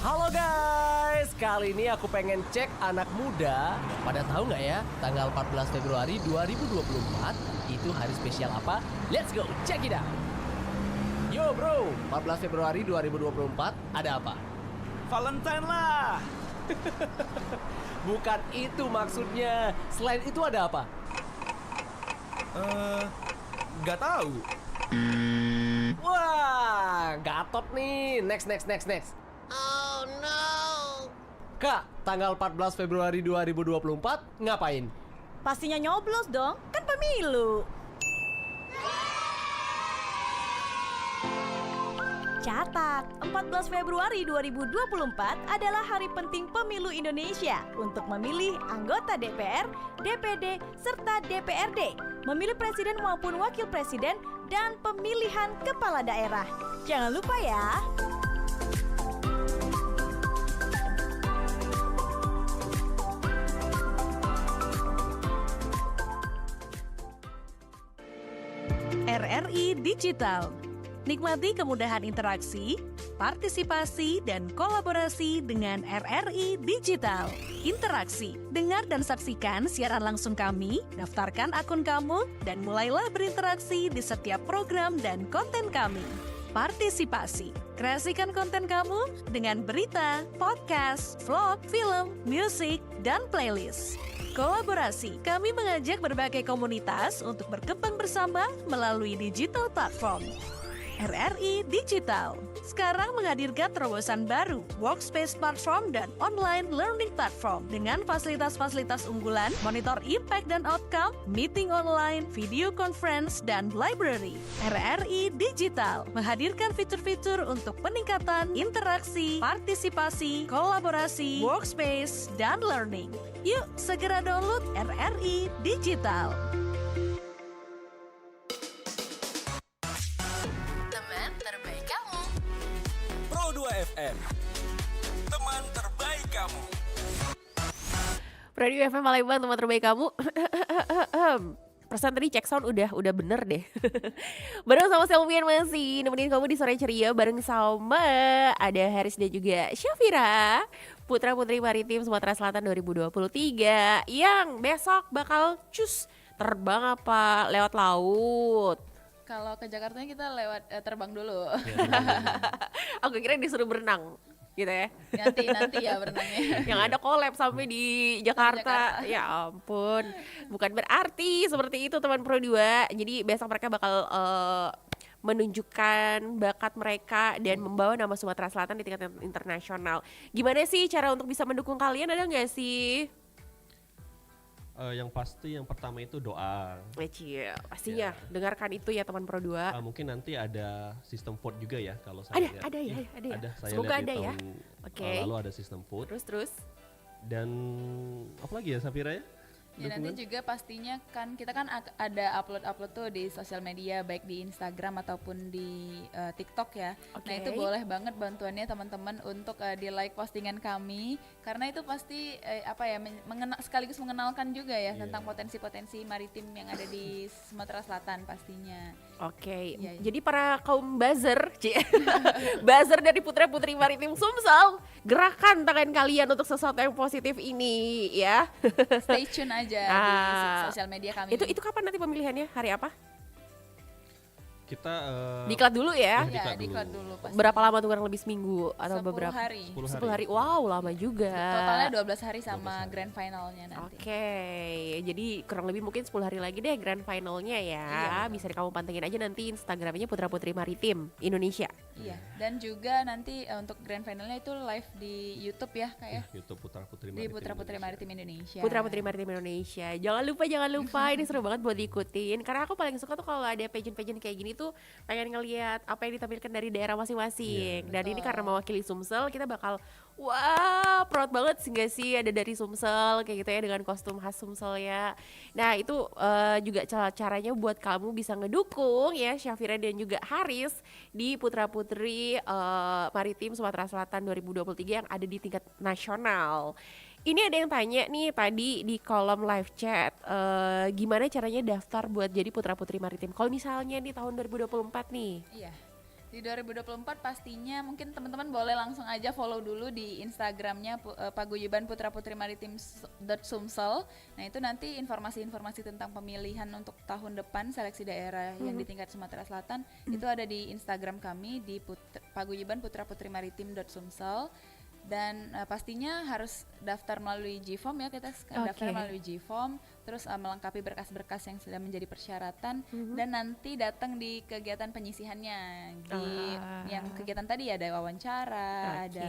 Speaker 12: Halo guys, kali ini aku pengen cek anak muda. Pada tahu nggak ya, tanggal 14 Februari 2024 itu hari spesial apa? Let's go, check it out. Yo bro, 14 Februari 2024 ada apa?
Speaker 8: Valentine lah.
Speaker 12: Bukan itu maksudnya. Selain itu ada apa?
Speaker 8: Nggak tahu.
Speaker 12: Wah, Gatot nih. Next. Oh no. Kak, tanggal 14 Februari 2024 ngapain?
Speaker 13: Pastinya nyoblos dong, kan pemilu. Catat, 14 Februari 2024 adalah hari penting pemilu Indonesia untuk memilih anggota DPR, DPD, serta DPRD, memilih presiden maupun wakil presiden, dan pemilihan kepala daerah. Jangan lupa ya.
Speaker 14: RRI Digital. Nikmati kemudahan interaksi, partisipasi, dan kolaborasi dengan RRI Digital. Interaksi, dengar dan saksikan siaran langsung kami, daftarkan akun kamu, dan mulailah berinteraksi di setiap program dan konten kami. Partisipasi, kreasikan konten kamu dengan berita, podcast, vlog, film, musik, dan playlist. Kolaborasi, kami mengajak berbagai komunitas untuk berkembang bersama melalui digital platform. RRI Digital sekarang menghadirkan terobosan baru, workspace platform dan online learning platform dengan fasilitas-fasilitas unggulan, monitor impact dan outcome, meeting online, video conference, dan library. RRI Digital menghadirkan fitur-fitur untuk peningkatan interaksi, partisipasi, kolaborasi, workspace, dan learning. Yuk, segera download RRI Digital.
Speaker 1: FM, teman terbaik kamu.
Speaker 3: Radio FM Palembang, teman terbaik kamu. Perasaan tadi cek sound udah bener deh. Bareng sama Selvian masih nemenin kamu di sore ceria bareng sama ada Haris dan juga Syafira, Putra Putri Maritim Sumatera Selatan 2023 yang besok bakal terbang apa lewat laut.
Speaker 10: Kalau ke Jakarta kita lewat terbang dulu.
Speaker 3: Aku kira disuruh berenang gitu ya.
Speaker 10: Nanti ya berenangnya.
Speaker 3: Yang ada collab sampai di Jakarta. Ya ampun. Bukan berarti seperti itu teman Pro 2. Jadi besok mereka bakal menunjukkan bakat mereka dan membawa nama Sumatera Selatan di tingkat internasional. Gimana sih cara untuk bisa mendukung kalian, ada nggak sih?
Speaker 9: Yang pasti yang pertama itu doa.
Speaker 3: Cia, pastinya dengarkan itu ya teman Pro 2.
Speaker 9: Mungkin nanti ada sistem vote juga ya kalau saya lihat.
Speaker 3: Ada ya.
Speaker 9: Saya
Speaker 3: Semoga
Speaker 9: lihat
Speaker 3: ada
Speaker 9: di
Speaker 3: ya.
Speaker 9: tahun lalu ada sistem vote.
Speaker 3: Terus.
Speaker 9: Dan apa lagi ya Safira ya?
Speaker 10: Ya nanti juga pastinya kan kita kan ada upload tuh di sosial media baik di Instagram ataupun di TikTok ya. Nah itu boleh banget bantuannya teman-teman untuk di like postingan kami karena itu pasti sekaligus mengenalkan juga ya tentang potensi-potensi maritim yang ada di Sumatera Selatan pastinya.
Speaker 3: Oke.
Speaker 10: Ya.
Speaker 3: Jadi para kaum buzzer, buzzer dari Putra Putri Maritim Sumsel, gerakan tangan kalian untuk sesuatu yang positif ini ya.
Speaker 10: Stay tune aja di sosial media kami.
Speaker 3: Itu kapan nanti pemilihannya? Hari apa?
Speaker 9: Kita
Speaker 3: diklat dulu ya.
Speaker 10: Iya, diklat dulu pasti.
Speaker 3: Berapa lama tuh, kurang lebih seminggu atau
Speaker 10: 10
Speaker 3: beberapa?
Speaker 10: hari.
Speaker 3: 10 hari. Wow, lama juga.
Speaker 10: Totalnya 12 hari sama grand finalnya nanti.
Speaker 3: Oke, jadi kurang lebih mungkin 10 hari lagi deh grand finalnya ya.
Speaker 10: Iya.
Speaker 3: Bisa kamu pantengin aja nanti Instagramnya Putra Putri Maritim Indonesia.
Speaker 10: Iya, dan juga nanti untuk grand finalnya itu live di YouTube ya Kak ya.
Speaker 9: YouTube Putra Putri
Speaker 10: Di
Speaker 9: Maritim
Speaker 10: Putra Putri Maritim Indonesia.
Speaker 3: Putra Putri Maritim Indonesia. Jangan lupa ini seru banget buat diikutin. Karena aku paling suka tuh kalau ada pageant-pageant kayak gini tuh pengen ngelihat apa yang ditampilkan dari daerah masing-masing. Dan ini karena mewakili Sumsel, kita bakal wah, proud banget sih gak sih ada dari Sumsel kayak gitu ya dengan kostum khas Sumsel ya. Nah itu juga caranya buat kamu bisa ngedukung ya Syafira dan juga Haris di Putra Putri Maritim Sumatera Selatan 2023 yang ada di tingkat nasional. Ini ada yang tanya nih tadi di kolom live chat, gimana caranya daftar buat jadi Putra Putri Maritim kalau misalnya nih tahun 2024 nih?
Speaker 10: Iya. Di 2024 pastinya mungkin teman-teman boleh langsung aja follow dulu di Instagramnya Paguyuban Putra Putri Maritim .sumsel. Nah itu nanti informasi-informasi tentang pemilihan untuk tahun depan seleksi daerah yang di tingkat Sumatera Selatan itu ada di Instagram kami di Paguyuban Putra Putri Maritim .sumsel. Dan pastinya harus daftar melalui GFOM ya, kita daftar melalui GFOM, terus melengkapi berkas-berkas yang sudah menjadi persyaratan dan nanti datang di kegiatan penyisihannya. Yang kegiatan tadi ada wawancara, ada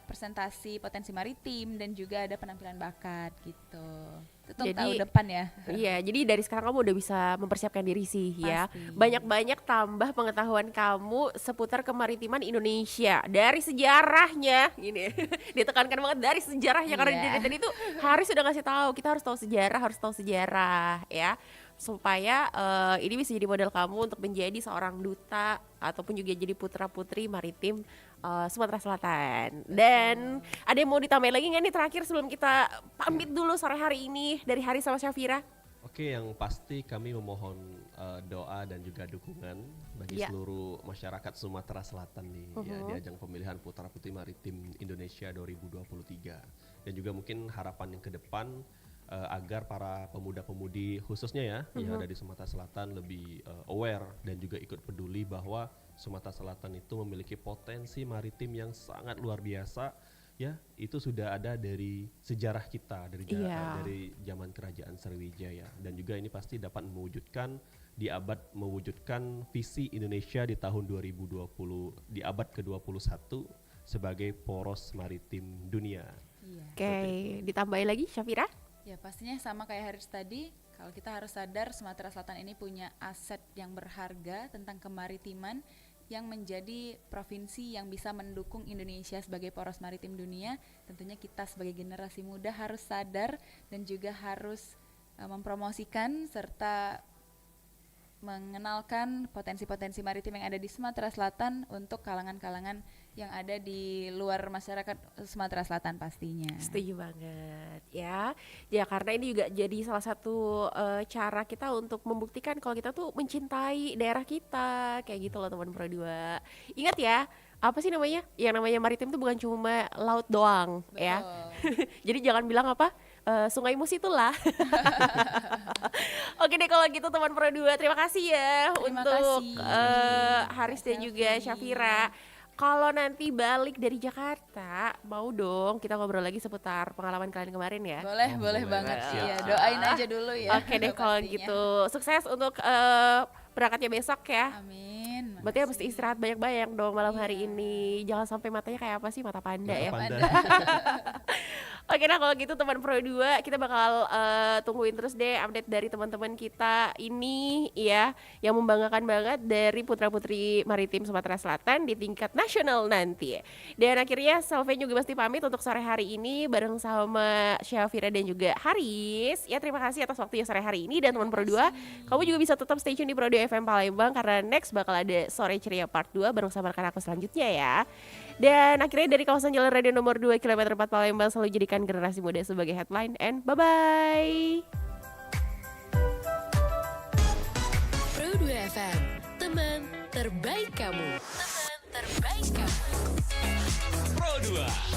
Speaker 10: presentasi potensi maritim dan juga ada penampilan bakat gitu. Itu tahun depan ya.
Speaker 3: Iya, jadi dari sekarang kamu udah bisa mempersiapkan diri sih ya. Banyak-banyak tambah pengetahuan kamu seputar kemaritiman Indonesia dari sejarahnya. Gini, ditekankan banget dari sejarahnya karena dari tadi tuh Haris sudah ngasih tahu kita harus tahu sejarah ya. Supaya ini bisa jadi modal kamu untuk menjadi seorang duta ataupun juga jadi putra putri maritim Sumatera Selatan. Dan ada yang mau ditambahin lagi nggak nih terakhir sebelum kita pamit dulu sore hari ini dari Haris sama Syafira?
Speaker 9: Oke, yang pasti kami memohon doa dan juga dukungan bagi seluruh masyarakat Sumatera Selatan nih di ajang pemilihan Putra Putri Maritim Indonesia 2023. Dan juga mungkin harapan yang ke depan agar para pemuda-pemudi khususnya ya yang ada di Sumatera Selatan lebih aware dan juga ikut peduli bahwa Sumatera Selatan itu memiliki potensi maritim yang sangat luar biasa ya. Itu sudah ada dari sejarah kita dari zaman kerajaan Sriwijaya dan juga ini pasti dapat mewujudkan visi Indonesia di tahun 2020 di abad ke-21 sebagai poros maritim dunia.
Speaker 3: Oke, ditambahin lagi Syafira?
Speaker 10: Ya pastinya sama kayak Haris tadi, kalau kita harus sadar Sumatera Selatan ini punya aset yang berharga tentang kemaritiman yang menjadi provinsi yang bisa mendukung Indonesia sebagai poros maritim dunia. Tentunya kita sebagai generasi muda harus sadar dan juga harus mempromosikan serta mengenalkan potensi-potensi maritim yang ada di Sumatera Selatan untuk kalangan-kalangan yang ada di luar masyarakat Sumatera Selatan pastinya.
Speaker 3: Setuju banget ya. Ya karena ini juga jadi salah satu cara kita untuk membuktikan kalau kita tuh mencintai daerah kita kayak gitu loh teman Pro 2. Ingat ya, apa sih namanya? Yang namanya maritim tuh bukan cuma laut doang. Betul. Ya. Jadi jangan bilang apa? Sungai Musi itulah. Oke deh kalau gitu teman Pro 2, terima kasih ya untuk Haris dan juga Syafira. Kalau nanti balik dari Jakarta, mau dong kita ngobrol lagi seputar pengalaman kalian kemarin ya?
Speaker 10: Boleh banget sih ya, doain aja dulu ya.
Speaker 3: Oke deh kalau gitu, sukses untuk berangkatnya besok ya.
Speaker 10: Amin.
Speaker 3: Berarti harus istirahat banyak-banyak dong malam hari ini. Jangan sampai matanya kayak apa sih, mata panda ya. Oke nah kalau gitu teman Pro 2, kita bakal tungguin terus deh update dari teman-teman kita ini ya, yang membanggakan banget dari putra-putri maritim Sumatera Selatan di tingkat nasional nanti. Dan akhirnya Salve juga mesti pamit untuk sore hari ini bareng sama Syafira dan juga Haris. Ya terima kasih atas waktunya sore hari ini dan teman Pro 2, kamu juga bisa tetap stay tune di Pro 2 FM Palembang karena next bakal ada Sore Ceria Part 2 bareng sama rekan aku selanjutnya ya. Dan akhirnya dari kawasan Jalan Radio nomor 2 kilometer 4 Palembang selalu jadikan generasi muda sebagai headline and bye-bye.
Speaker 2: Pro 2 FM, teman terbaik kamu. Teman terbaik kamu.
Speaker 1: Pro 2.